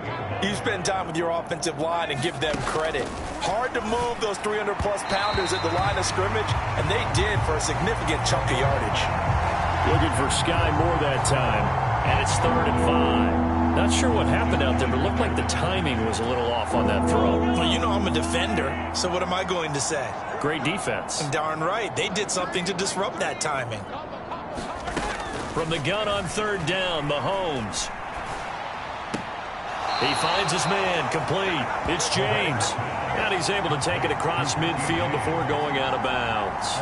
you spend time with your offensive line and give them credit. Hard to move those 300-plus pounders at the line of scrimmage, and they did for a significant chunk of yardage. Looking for Sky Moore that time, and it's 3rd and 5. Not sure what happened out there, but it looked like the timing was a little off on that throw. Well, you know I'm a defender, so what am I going to say? Great defense. Darn right. They did something to disrupt that timing. From the gun on 3rd down, Mahomes. He finds his man, complete. It's James. And he's able to take it across midfield before going out of bounds.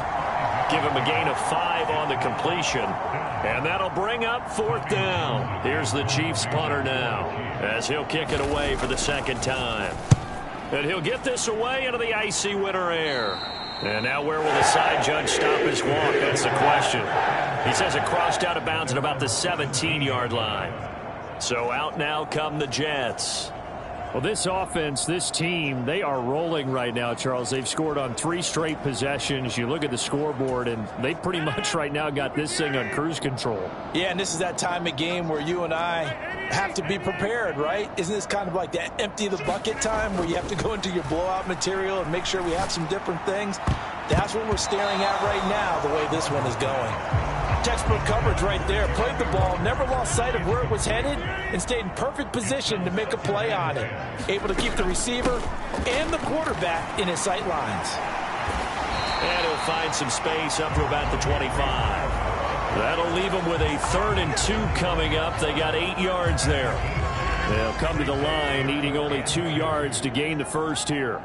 Give him a gain of 5 on the completion. And that'll bring up 4th down. Here's the Chiefs punter now, as he'll kick it away for the 2nd time. And he'll get this away into the icy winter air. And now where will the side judge stop his walk? That's the question. He says it crossed out of bounds at about the 17-yard line. So out now come the Jets. Well, this offense, this team, they are rolling right now, Charles. They've scored on 3 straight possessions. You look at the scoreboard, and they pretty much right now got this thing on cruise control. Yeah, and this is that time of game where you and I have to be prepared, right? Isn't this kind of like that empty the bucket time where you have to go into your blowout material and make sure we have some different things? That's what we're staring at right now, the way this one is going. Textbook coverage right there. Played the ball, never lost sight of where it was headed, and stayed in perfect position to make a play on it. Able to keep the receiver and the quarterback in his sight lines. And he'll find some space up to about the 25. That'll leave them with a 3rd and 2 coming up. They got 8 yards there. They'll come to the line, needing only 2 yards to gain the first here.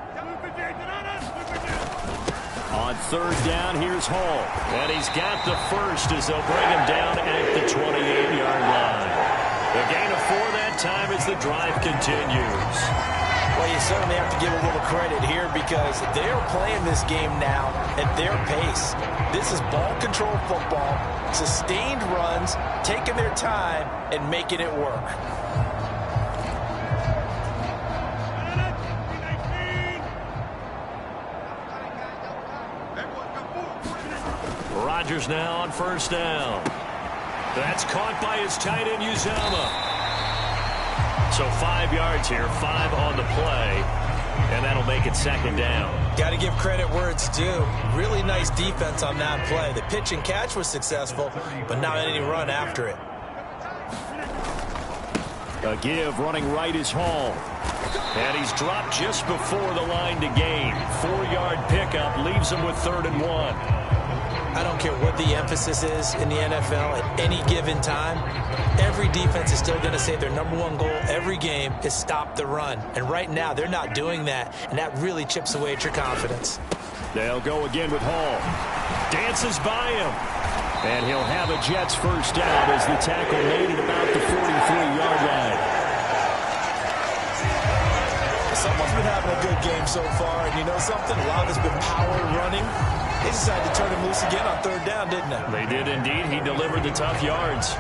On 3rd down, here's Hall. And he's got the first as they'll bring him down at the 28-yard line. The gain of 4 that time as the drive continues. Well, you certainly have to give a little credit here because they're playing this game now at their pace. This is ball control football, sustained runs, taking their time and making it work. Rodgers now on 1st down. That's caught by his tight end, Uzama. So 5 yards here, 5 on the play, and that'll make it 2nd down. Got to give credit where it's due. Really nice defense on that play. The pitch and catch was successful, but not any run after it. A give running right is Hall. And he's dropped just before the line to gain. 4-yard pickup leaves him with 3rd and 1. I don't care what the emphasis is in the NFL at any given time. Every defense is still going to say their #1 goal every game is stop the run. And right now, they're not doing that, and that really chips away at your confidence. They'll go again with Hall. Dances by him. And he'll have a Jets first down as the tackle made at about the 43-yard line. Someone's been having a good game so far, and you know something? A lot of it's been power running. They decided to turn him loose again on 3rd down, didn't they? They did indeed. He delivered the tough yards.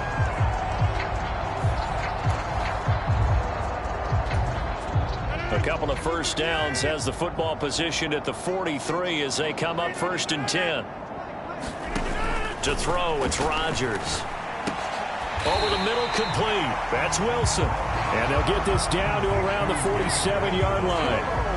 A couple of first downs has the football position at the 43 as they come up 1st and 10. To throw, it's Rodgers. Over the middle, complete. That's Wilson. And they'll get this down to around the 47-yard line.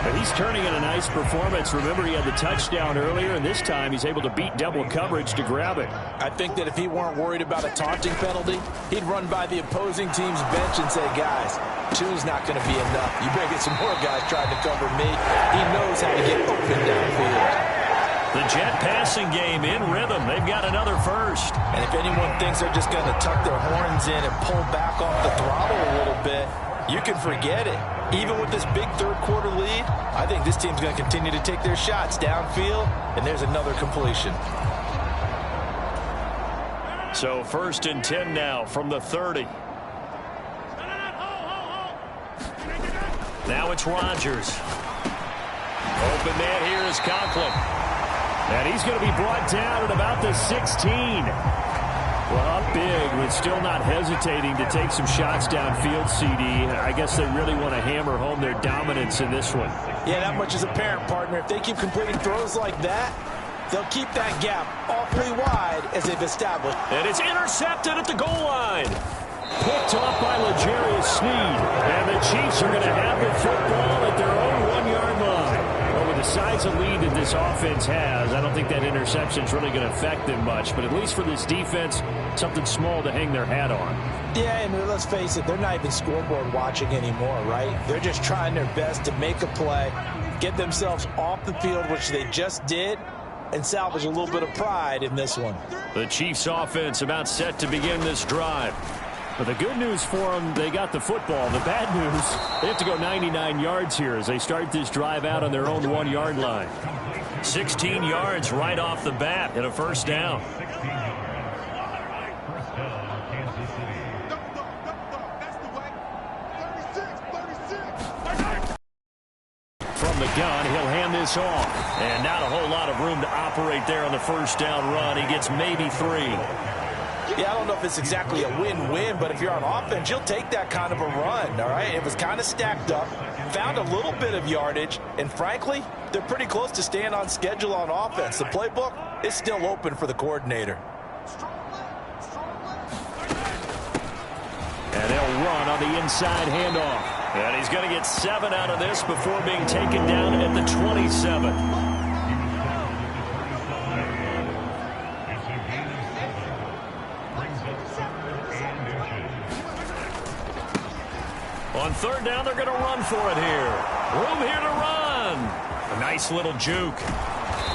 But he's turning in a nice performance. Remember, he had the touchdown earlier, and this time he's able to beat double coverage to grab it. I think that if he weren't worried about a taunting penalty, he'd run by the opposing team's bench and say, guys, 2's not going to be enough. You better get some more guys trying to cover me. He knows how to get open downfield. The Jet passing game in rhythm. They've got another first. And if anyone thinks they're just going to tuck their horns in and pull back off the throttle a little bit, you can forget it. Even with this big 3rd quarter lead, I think this team's going to continue to take their shots downfield, and there's another completion. So 1st and 10 now from the 30. Now it's Rodgers. Open man here is Conklin. And he's going to be brought down at about the 16. Well, up big, but still not hesitating to take some shots downfield, CD. I guess they really want to hammer home their dominance in this one. Yeah, that much is apparent, partner. If they keep completing throws like that, they'll keep that gap awfully wide as they've established. And it's intercepted at the goal line. Picked off by L'Jarius Sneed. And the Chiefs are going to have the football at their own 1-yard line. Well, with the size of lead that this offense has, I don't think that interception is really going to affect them much. But at least for this defense, something small to hang their hat on. Yeah, and let's face it, they're not even scoreboard watching anymore, right? They're just trying their best to make a play, get themselves off the field, which they just did, and salvage a little bit of pride in this one. The Chiefs offense about set to begin this drive. But the good news for them, they got the football. The bad news, they have to go 99 yards here as they start this drive out on their own 1-yard line. 16 yards right off the bat and a first down. From the gun, he'll hand this off. And not a whole lot of room to operate there on the first down run. He gets maybe 3. Yeah, I don't know if it's exactly a win-win, but if you're on offense, you'll take that kind of a run, all right? It was kind of stacked up, found a little bit of yardage, and frankly, they're pretty close to staying on schedule on offense. The playbook is still open for the coordinator. And they'll run on the inside handoff. And he's going to get 7 out of this before being taken down at the 27. On third down, they're going to run for it here. Room here to run. A nice little juke.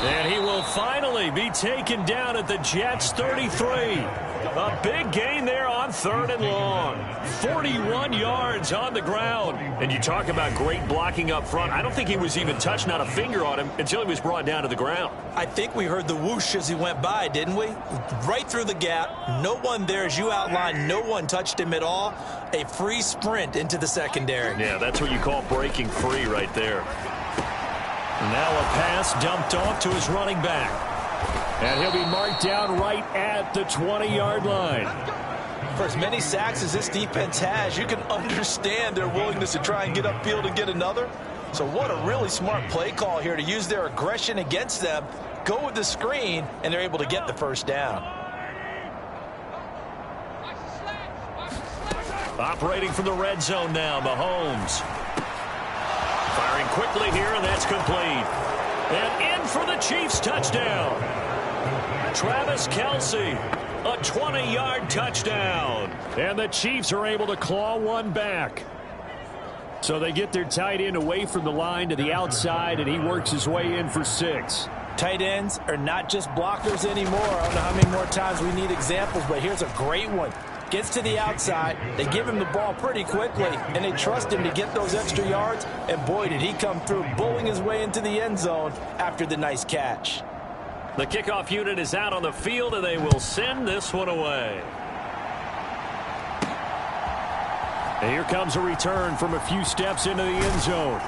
And he will finally be taken down at the Jets' 33. A big gain there on third and long. 41 yards on the ground. And you talk about great blocking up front. I don't think he was even touched, not a finger on him, until he was brought down to the ground. I think we heard the whoosh as he went by, didn't we? Right through the gap. No one there, as you outlined. No one touched him at all. A free sprint into the secondary. Yeah, that's what you call breaking free right there. Now a pass dumped off to his running back. And he'll be marked down right at the 20-yard line. For as many sacks as this defense has, you can understand their willingness to try and get upfield and get another. So what a really smart play call here to use their aggression against them, go with the screen, and they're able to get the first down. Operating from the red zone now, Mahomes. Firing quickly here, and that's complete. And in for the Chiefs touchdown. Travis Kelce, a 20-yard touchdown. And the Chiefs are able to claw one back. So they get their tight end away from the line to the outside, and he works his way in for 6. Tight ends are not just blockers anymore. I don't know how many more times we need examples, but here's a great one. Gets to the outside, they give him the ball pretty quickly, and they trust him to get those extra yards, and boy, did he come through, bowling his way into the end zone after the nice catch. The kickoff unit is out on the field, and they will send this one away. And here comes a return from a few steps into the end zone.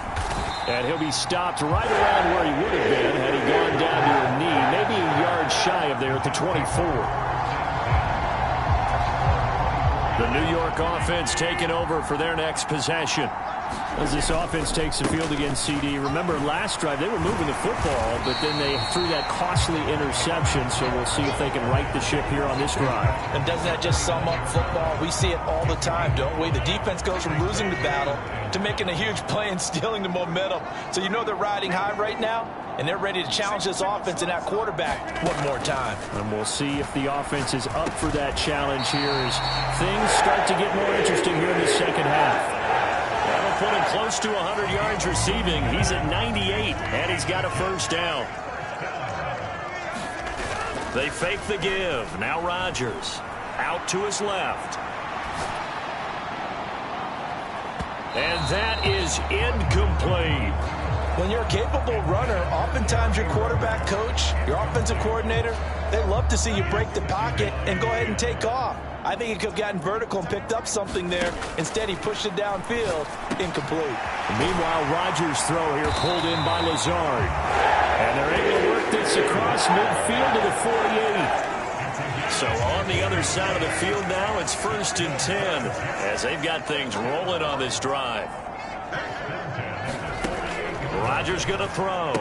And he'll be stopped right around where he would have been had he gone down to a knee, maybe a yard shy of there at the 24. The New York offense taking over for their next possession. As this offense takes the field against CD, remember last drive they were moving the football, but then they threw that costly interception, so we'll see if they can right the ship here on this drive. And doesn't that just sum up football? We see it all the time, don't we? The defense goes from losing the battle to making a huge play and stealing the momentum. So you know they're riding high right now, and they're ready to challenge this offense and that quarterback one more time. And we'll see if the offense is up for that challenge here as things start to get more interesting here in the second half. That'll put him close to 100 yards receiving. He's at 98, and he's got a first down. They fake the give. Now Rodgers out to his left. And that is incomplete. When you're a capable runner, oftentimes your quarterback coach, your offensive coordinator, they love to see you break the pocket and go ahead and take off. I think he could have gotten vertical and picked up something there. Instead, he pushed it downfield. Incomplete. Meanwhile, Rodgers' throw here pulled in by Lazard. And they're able to work this across midfield to the 48. So on the other side of the field now, it's 1st and 10 as they've got things rolling on this drive. Rodgers going to throw.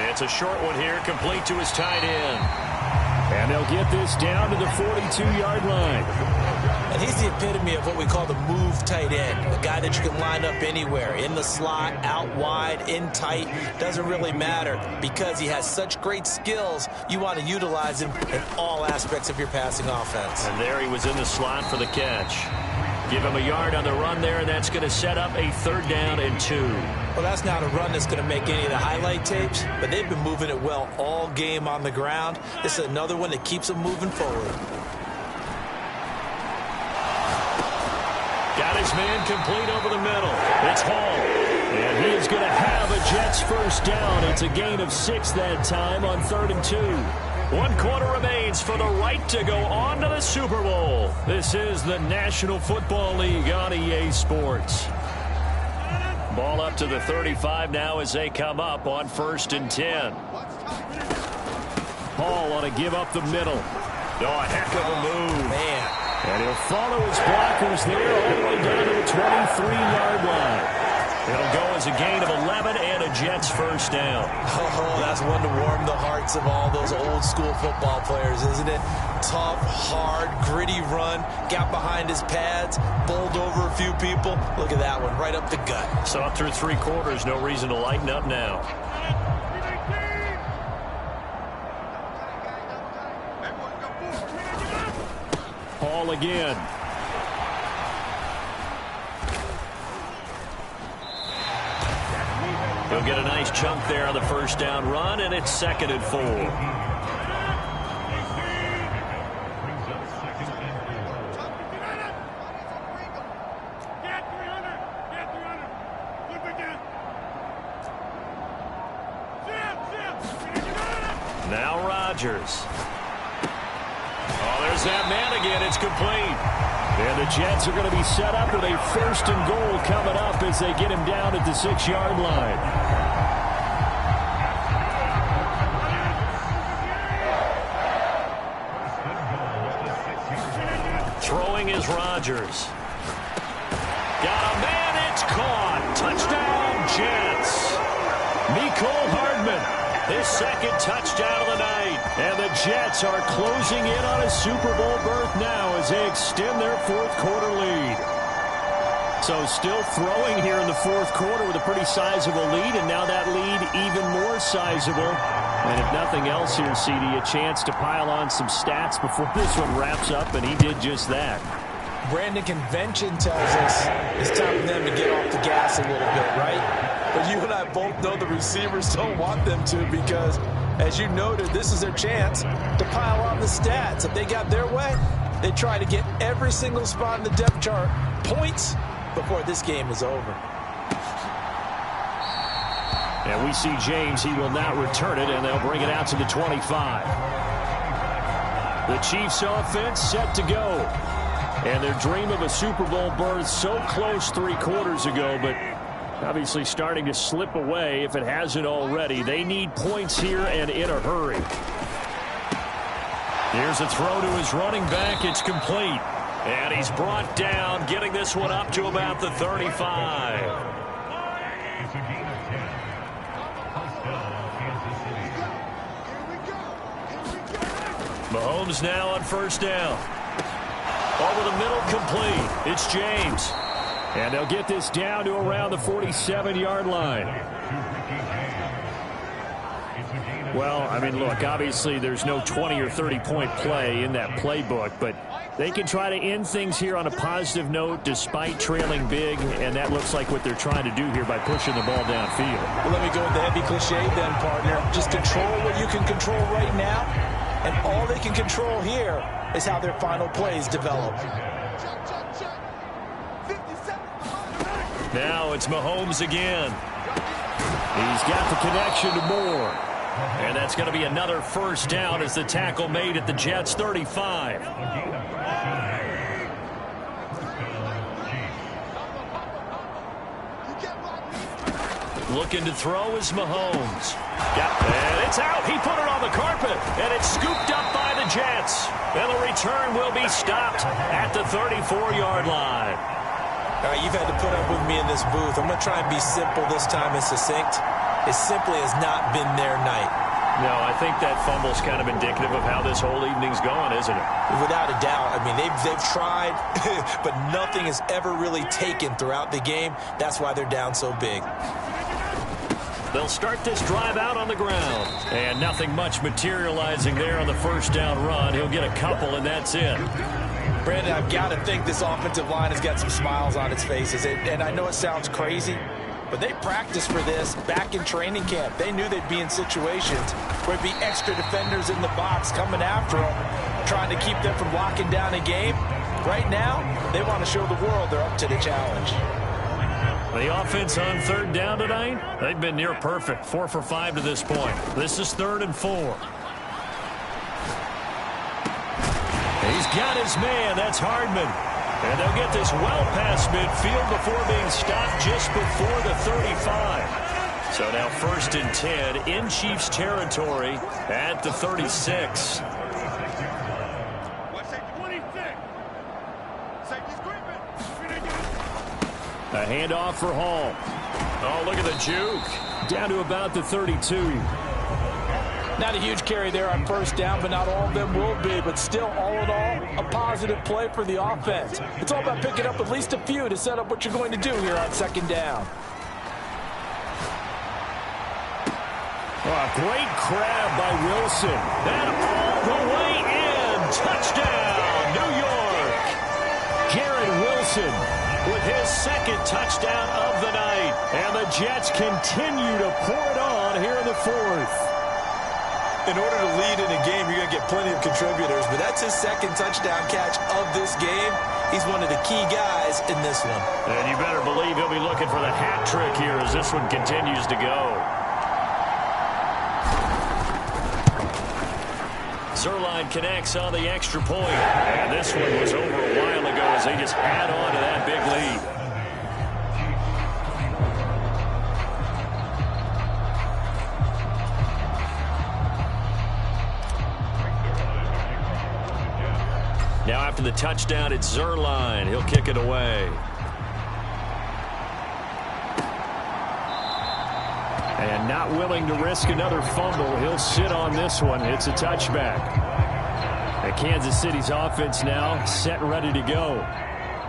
It's a short one here, complete to his tight end. And they'll get this down to the 42-yard line. And he's the epitome of what we call the move tight end. A guy that you can line up anywhere. In the slot, out wide, in tight. Doesn't really matter because he has such great skills. You want to utilize him in all aspects of your passing offense. And there he was in the slot for the catch. Give him a yard on the run there, and that's going to set up a 3rd down and 2. Well, that's not a run that's going to make any of the highlight tapes, but they've been moving it well all game on the ground. This is another one that keeps them moving forward. Got his man complete over the middle. It's Hall. And he is going to have a Jets first down. It's a gain of 6 that time on 3rd and 2. 1 quarter remains for the right to go on to the Super Bowl. This is the National Football League on EA Sports. Ball up to the 35 now as they come up on 1st and 10. Hall on a give up the middle. Oh, a heck of a move. Man. And he'll follow his blockers there all the way down to the 23-yard line. It'll go as a gain of 11 and a Jets first down. Oh, that's one to warm the hearts of all those old school football players, isn't it? Tough, hard, gritty run. Got behind his pads, bowled over a few people. Look at that one, right up the gut. So up through 3 quarters, no reason to lighten up now. Hall again. He'll get a nice chunk there on the first down run, and it's 2nd and 4. Now Rodgers. Oh, there's that man again. It's complete. And the Jets are going to be set up with a 1st and goal coming up as they get him down at the 6-yard line. Throwing is Rodgers. Got a man. It's caught. Touchdown, Jets. Mecole Hardman. His 2nd touchdown of the night. And the Jets are closing in on a Super Bowl berth now as they extend their 4th quarter lead. So still throwing here in the 4th quarter with a pretty sizable lead, and now that lead even more sizable. And if nothing else here, CD, a chance to pile on some stats before this one wraps up, and he did just that. Brandon, convention tells us it's time for them to get off the gas a little bit, right? But you and I both know the receivers don't want them to because, as you noted, this is their chance to pile on the stats. If they got their way, they try to get every single spot in the depth chart points before this game is over. And we see James. He will not return it, and they'll bring it out to the 25. The Chiefs offense set to go. And their dream of a Super Bowl berth so close 3 quarters ago, but obviously starting to slip away if it hasn't already. They need points here and in a hurry. Here's a throw to his running back. It's complete. And he's brought down, getting this one up to about the 35. Mahomes now on 1st down. Over the middle, complete. It's James. And they'll get this down to around the 47-yard line. Well, I mean, look, obviously there's no 20 or 30-point play in that playbook, but they can try to end things here on a positive note despite trailing big, and that looks like what they're trying to do here by pushing the ball downfield. Well, let me go with the heavy cliche then, partner. Just control what you can control right now, and all they can control here is how their final plays develop. Now it's Mahomes again. He's got the connection to Moore. And that's going to be another 1st down as the tackle made at the Jets' 35. Looking to throw is Mahomes. And it's out. He put it on the carpet. And it's scooped up by the Jets. And the return will be stopped at the 34-yard line. All right, you've had to put up with me in this booth. I'm going to try and be simple this time and succinct. It simply has not been their night. No, I think that fumble's kind of indicative of how this whole evening's gone, isn't it? Without a doubt. I mean, they've tried, but nothing has ever really taken throughout the game. That's why they're down so big. They'll start this drive out on the ground. And nothing much materializing there on the 1st down run. He'll get a couple, and that's it. Brandon, I've got to think this offensive line has got some smiles on its faces. And I know it sounds crazy, but they practiced for this back in training camp. They knew they'd be in situations where there'd be extra defenders in the box coming after them, trying to keep them from locking down a game. Right now, they want to show the world they're up to the challenge. The offense on 3rd down tonight, they've been near perfect. 4 for 5 to this point. This is 3rd and 4. He's got his man. That's Hardman. And they'll get this well past midfield before being stopped just before the 35. So now 1st and 10 in Chiefs territory at the 36. A handoff for Hall. Oh, look at the juke. Down to about the 32. Not a huge carry there on 1st down, but not all of them will be. But still, all in all, a positive play for the offense. It's all about picking up at least a few to set up what you're going to do here on 2nd down. Oh, great grab by Wilson. And all the way in. Touchdown, New York. Garrett Wilson with his 2nd touchdown of the night. And the Jets continue to pour it on here in the 4th. In order to lead in a game, you're going to get plenty of contributors, but that's his 2nd touchdown catch of this game. He's one of the key guys in this one. And you better believe he'll be looking for the hat trick here as this one continues to go. Zerline connects on the extra point. And this one was over a while ago as they just add on to that big lead. Now after the touchdown, it's Zerline. He'll kick it away. And not willing to risk another fumble. He'll sit on this one. It's a touchback. And Kansas City's offense now set and ready to go.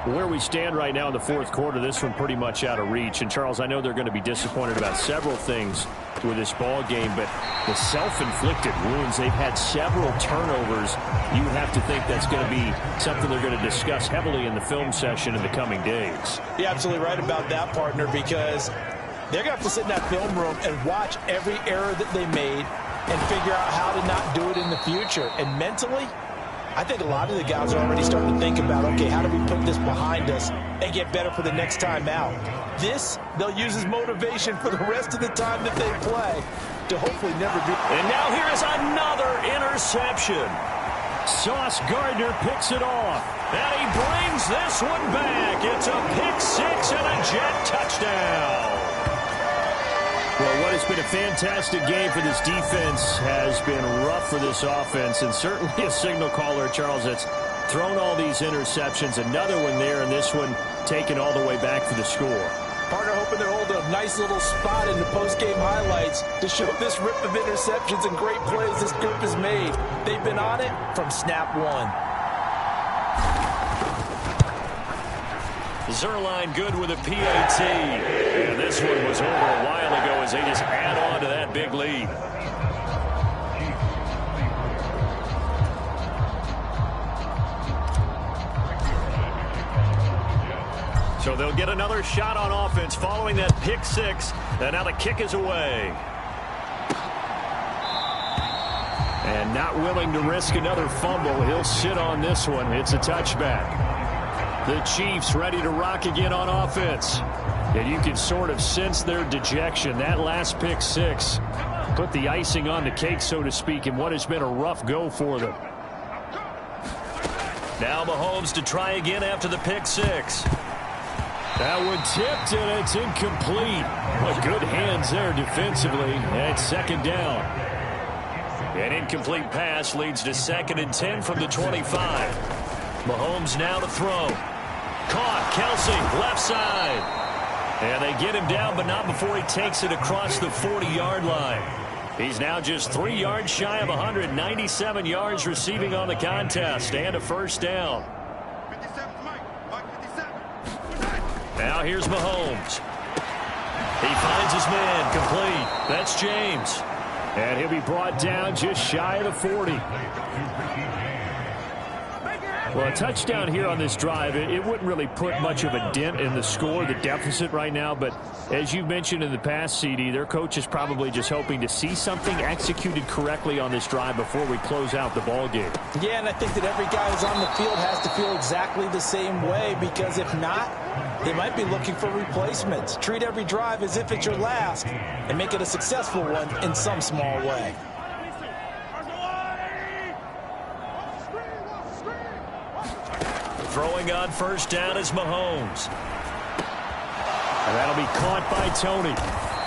Where we stand right now in the 4th quarter, this one pretty much out of reach. And, Charles, I know they're going to be disappointed about several things with this ball game, but the self-inflicted wounds, they've had several turnovers. You have to think that's going to be something they're going to discuss heavily in the film session in the coming days. You're absolutely right about that, partner, because they're going to have to sit in that film room and watch every error that they made and figure out how to not do it in the future. And mentally, I think a lot of the guys are already starting to think about, okay, how do we put this behind us and get better for the next time out? This, they'll use as motivation for the rest of the time that they play to hopefully never do. And now here is another interception. Sauce Gardner picks it off. And he brings this one back. It's a pick-6 and a Jet touchdown. Well, what has been a fantastic game for this defense has been rough for this offense, and certainly a signal caller, Charles, that's thrown all these interceptions. Another one there, and this one taken all the way back for the score. Partner hoping they're holding a nice little spot in the post-game highlights to show this rip of interceptions and great plays this group has made. They've been on it from snap one. Zerline good with a PAT. And this one was over a while ago as they just add on to that big lead. So they'll get another shot on offense following that pick-6. And now the kick is away. And not willing to risk another fumble. He'll sit on this one. It's a touchback. The Chiefs ready to rock again on offense. And you can sort of sense their dejection. That last pick-6 put the icing on the cake, so to speak, in what has been a rough go for them. Now Mahomes to try again after the pick-6. That one tipped, and it's incomplete. Well, good hands there defensively. And it's 2nd down. An incomplete pass leads to 2nd and 10 from the 25. Mahomes now to throw. Caught. Kelsey, left side. And they get him down, but not before he takes it across the 40-yard line. He's now just 3 yards shy of 197 yards receiving on the contest and a 1st down. Now here's Mahomes. He finds his man complete. That's James. And he'll be brought down just shy of the 40. Well, a touchdown here on this drive, it wouldn't really put much of a dent in the score, the deficit right now. But as you mentioned in the past, CD, their coach is probably just hoping to see something executed correctly on this drive before we close out the ball game. Yeah, and I think that every guy who's on the field has to feel exactly the same way, because if not, they might be looking for replacements. Treat every drive as if it's your last and make it a successful one in some small way. Throwing on first down is Mahomes. And that'll be caught by Tony.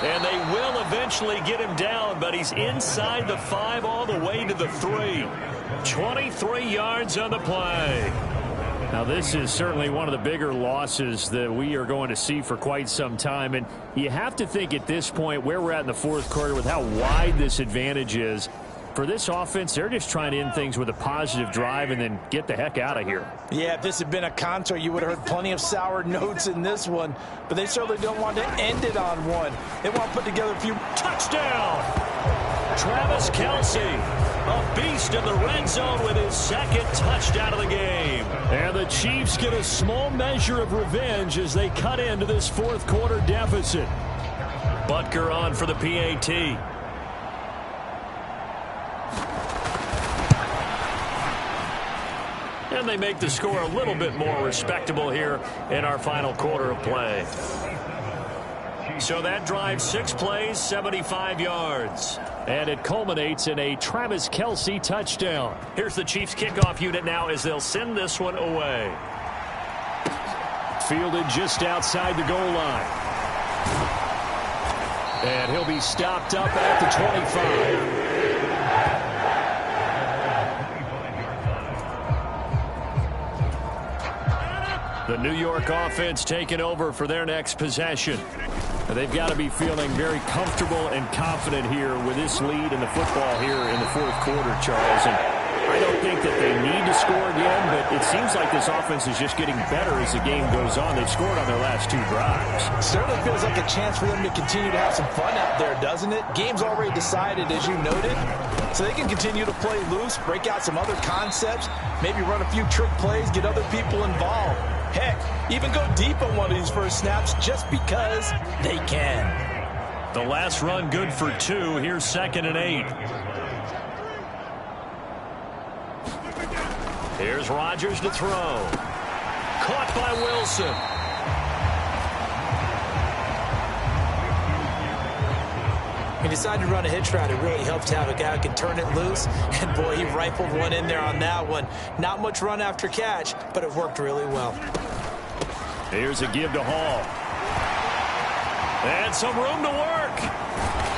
And they will eventually get him down, but he's inside the 5 all the way to the 3. 23 yards on the play. Now, this is certainly one of the bigger losses that we are going to see for quite some time. And you have to think at this point where we're at in the fourth quarter with how wide this advantage is. For this offense, they're just trying to end things with a positive drive and then get the heck out of here. Yeah, if this had been a concert, you would have heard plenty of sour notes in this one. But they certainly don't want to end it on one. They want to put together a few. Touchdown! Travis Kelce, a beast in the red zone with his second touchdown of the game. And the Chiefs get a small measure of revenge as they cut into this fourth quarter deficit. Butker on for the PAT. And they make the score a little bit more respectable here in our final quarter of play. So that drives 6 plays, 75 yards. And it culminates in a Travis Kelce touchdown. Here's the Chiefs kickoff unit now as they'll send this one away. Fielded just outside the goal line. And he'll be stopped up at the 25. The New York offense taking over for their next possession. They've got to be feeling very comfortable and confident here with this lead in the football here in the fourth quarter, Charles. And I don't think that they need to score again, but it seems like this offense is just getting better as the game goes on. They've scored on their last 2 drives. It certainly feels like a chance for them to continue to have some fun out there, doesn't it? Game's already decided, as you noted. So they can continue to play loose, break out some other concepts, maybe run a few trick plays, get other people involved. Heck, even go deep on one of these first snaps just because they can. The last run good for 2. Here's 2nd and 8. Here's Rodgers to throw. Caught by Wilson. He decided to run a hitch route. It really helped to have a guy who can turn it loose. And, boy, he rifled one in there on that one. Not much run after catch, but it worked really well. Here's a give to Hall. And some room to work.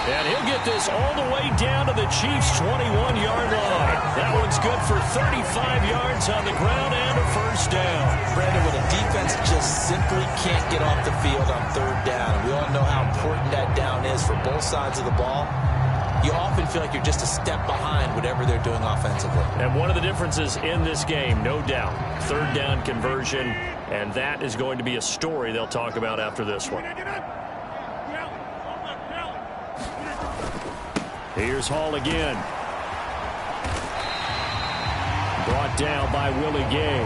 And he'll get this all the way down to the Chiefs' 21-yard line. That one's good for 35 yards on the ground and a first down. Brandon, when a defense just simply can't get off the field on 3rd down, we all know how important that down is for both sides of the ball. You often feel like you're just a step behind whatever they're doing offensively. And one of the differences in this game, no doubt, 3rd down conversion, and that is going to be a story they'll talk about after this one. Here's Hall again. Brought down by Willie Gay.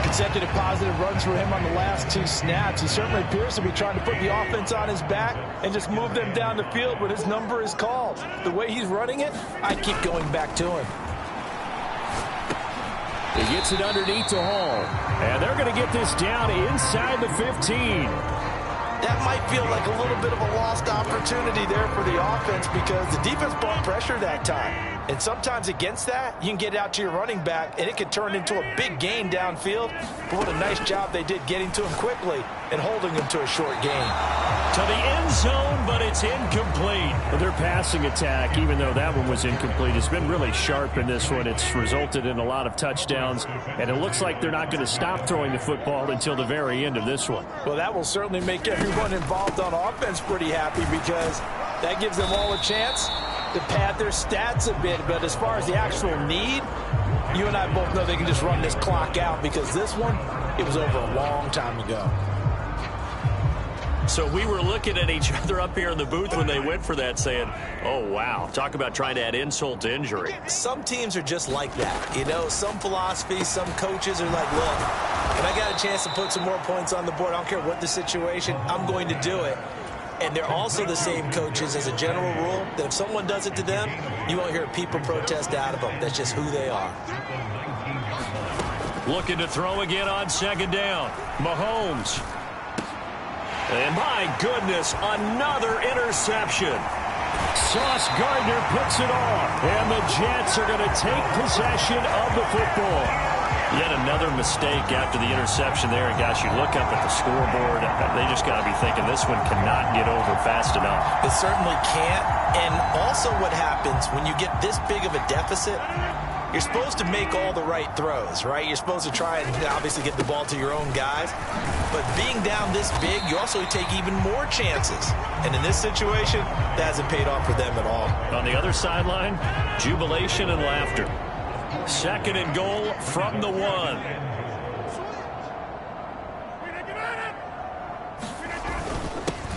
Consecutive positive runs for him on the last 2 snaps. He certainly appears to be trying to put the offense on his back and just move them down the field when his number is called. The way he's running it, I keep going back to him. He gets it underneath to Hall. And they're going to get this down inside the 15. That might feel like a little bit of a lost opportunity there for the offense because the defense brought pressure that time. And sometimes against that, you can get out to your running back, and it can turn into a big gain downfield. But what a nice job they did getting to him quickly and holding him to a short gain. To the end zone, but it's incomplete. But their passing attack, even though that one was incomplete, has been really sharp in this one. It's resulted in a lot of touchdowns, and it looks like they're not going to stop throwing the football until the very end of this one. Well, that will certainly make everyone involved on offense pretty happy because that gives them all a chance to pad their stats a bit. But as far as the actual need, you and I both know they can just run this clock out because this one, it was over a long time ago. So we were looking at each other up here in the booth when they went for that saying, oh, wow, talk about trying to add insult to injury. Some teams are just like that. You know, some philosophies, some coaches are like, look, if I got a chance to put some more points on the board, I don't care what the situation, I'm going to do it. And they're also the same coaches as a general rule that if someone does it to them, you won't hear people protest out of them. That's just who they are. Looking to throw again on 2nd down. Mahomes. And my goodness, another interception. Sauce Gardner puts it off. And the Jets are going to take possession of the football. Yet another mistake after the interception there. And, gosh, you look up at the scoreboard. They just got to be thinking this one cannot get over fast enough. It certainly can't. And also what happens when you get this big of a deficit, you're supposed to make all the right throws, right? You're supposed to try and obviously get the ball to your own guys. But being down this big, you also take even more chances. And in this situation, that hasn't paid off for them at all. On the other sideline, jubilation and laughter. 2nd and goal from the 1.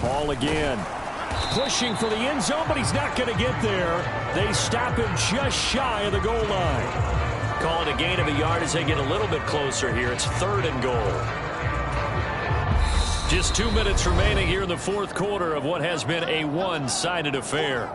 Ball again. Pushing for the end zone, but he's not going to get there. They stop him just shy of the goal line. Call it a gain of a yard as they get a little bit closer here. It's 3rd and goal. Just 2 minutes remaining here in the 4th quarter of what has been a one-sided affair.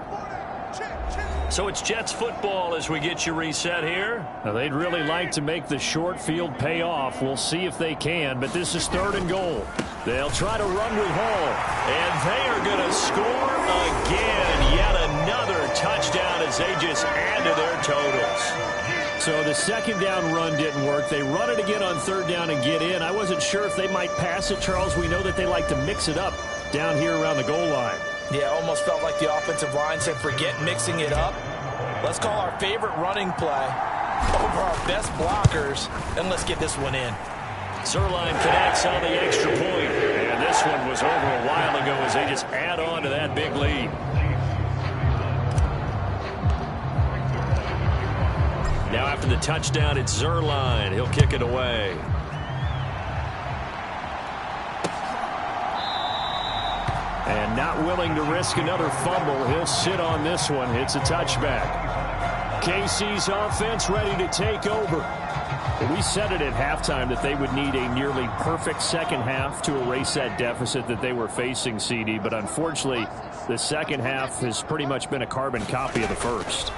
So it's Jets football as we get you reset here. Now they'd really like to make the short field pay off. We'll see if they can, but this is 3rd and goal. They'll try to run with Hall, and they are going to score again. Yet another touchdown as they just add to their totals. So the 2nd down run didn't work. They run it again on 3rd down and get in. I wasn't sure if they might pass it, Charles. We know that they like to mix it up down here around the goal line. Yeah, almost felt like the offensive line said, forget mixing it up. Let's call our favorite running play over our best blockers, and let's get this one in. Zerline connects on the extra point. And this one was over a while ago as they just add on to that big lead. Now after the touchdown, it's Zerline. He'll kick it away. And not willing to risk another fumble, he'll sit on this one. It's a touchback. KC's offense ready to take over. We said it at halftime that they would need a nearly perfect second half to erase that deficit that they were facing, CD. But unfortunately, the second half has pretty much been a carbon copy of the first.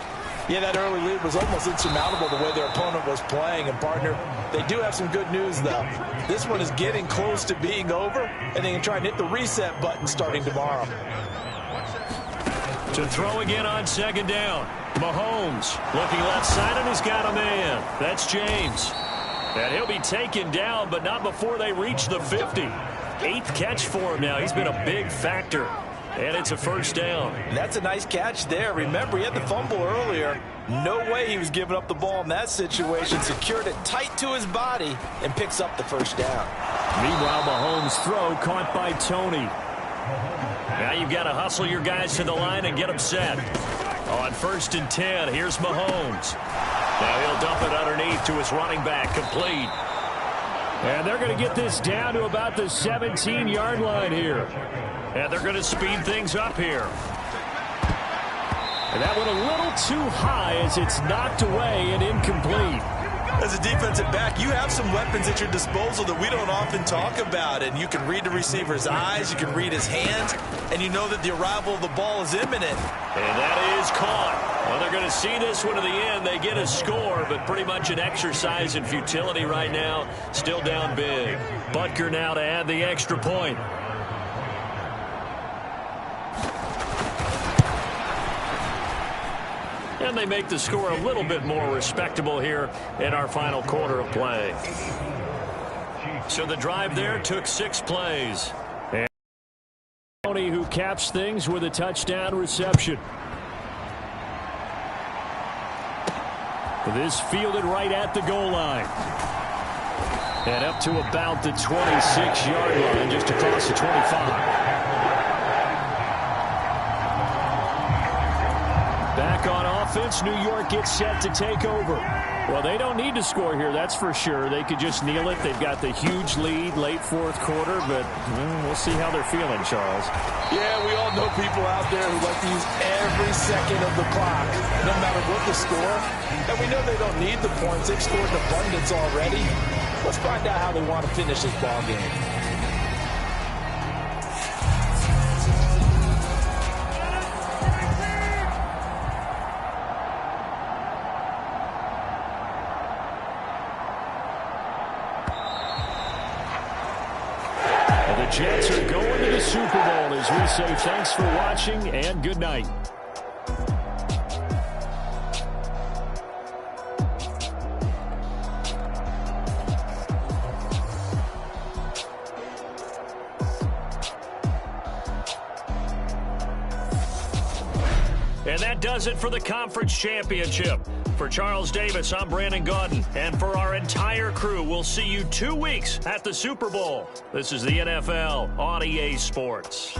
Yeah, that early lead was almost insurmountable the way their opponent was playing. And, partner, they do have some good news, though. This one is getting close to being over, and they can try and hit the reset button starting tomorrow. To throw again on 2nd down. Mahomes looking left side, and he's got a man. That's James. And he'll be taken down, but not before they reach the 50. 8th catch for him now. He's been a big factor. And it's a 1st down. And that's a nice catch there. Remember, he had the fumble earlier. No way he was giving up the ball in that situation. Secured it tight to his body and picks up the 1st down. Meanwhile, Mahomes' throw caught by Tony. Now you've got to hustle your guys to the line and get them set. On 1st and 10, here's Mahomes. Now he'll dump it underneath to his running back, complete. And they're going to get this down to about the 17-yard line here. And they're going to speed things up here. And that went a little too high as it's knocked away and incomplete. As a defensive back, you have some weapons at your disposal that we don't often talk about. And you can read the receiver's eyes, you can read his hands, and you know that the arrival of the ball is imminent. And that is caught. Well, they're going to see this one to the end. They get a score, but pretty much an exercise in futility right now. Still down big. Butker now to add the extra point. And they make the score a little bit more respectable here in our final quarter of play. So the drive there took 6 plays. And Tony, who caps things with a touchdown reception. This fielded right at the goal line. And up to about the 26-yard line, just across the 25. Back on offense, New York gets set to take over. Well, they don't need to score here, that's for sure. They could just kneel it. They've got the huge lead late 4th quarter, but we'll see how they're feeling, Charles. Yeah, we all know people out there who like to use every second of the clock, no matter what the score. And we know they don't need the points. They've scored in abundance already. Let's find out how they want to finish this ball game. Jets are going to the Super Bowl as we say thanks for watching and good night. that does it for the conference championship. For Charles Davis, I'm Brandon Gaudin. And for our entire crew, we'll see you 2 weeks at the Super Bowl. This is the NFL on EA Sports.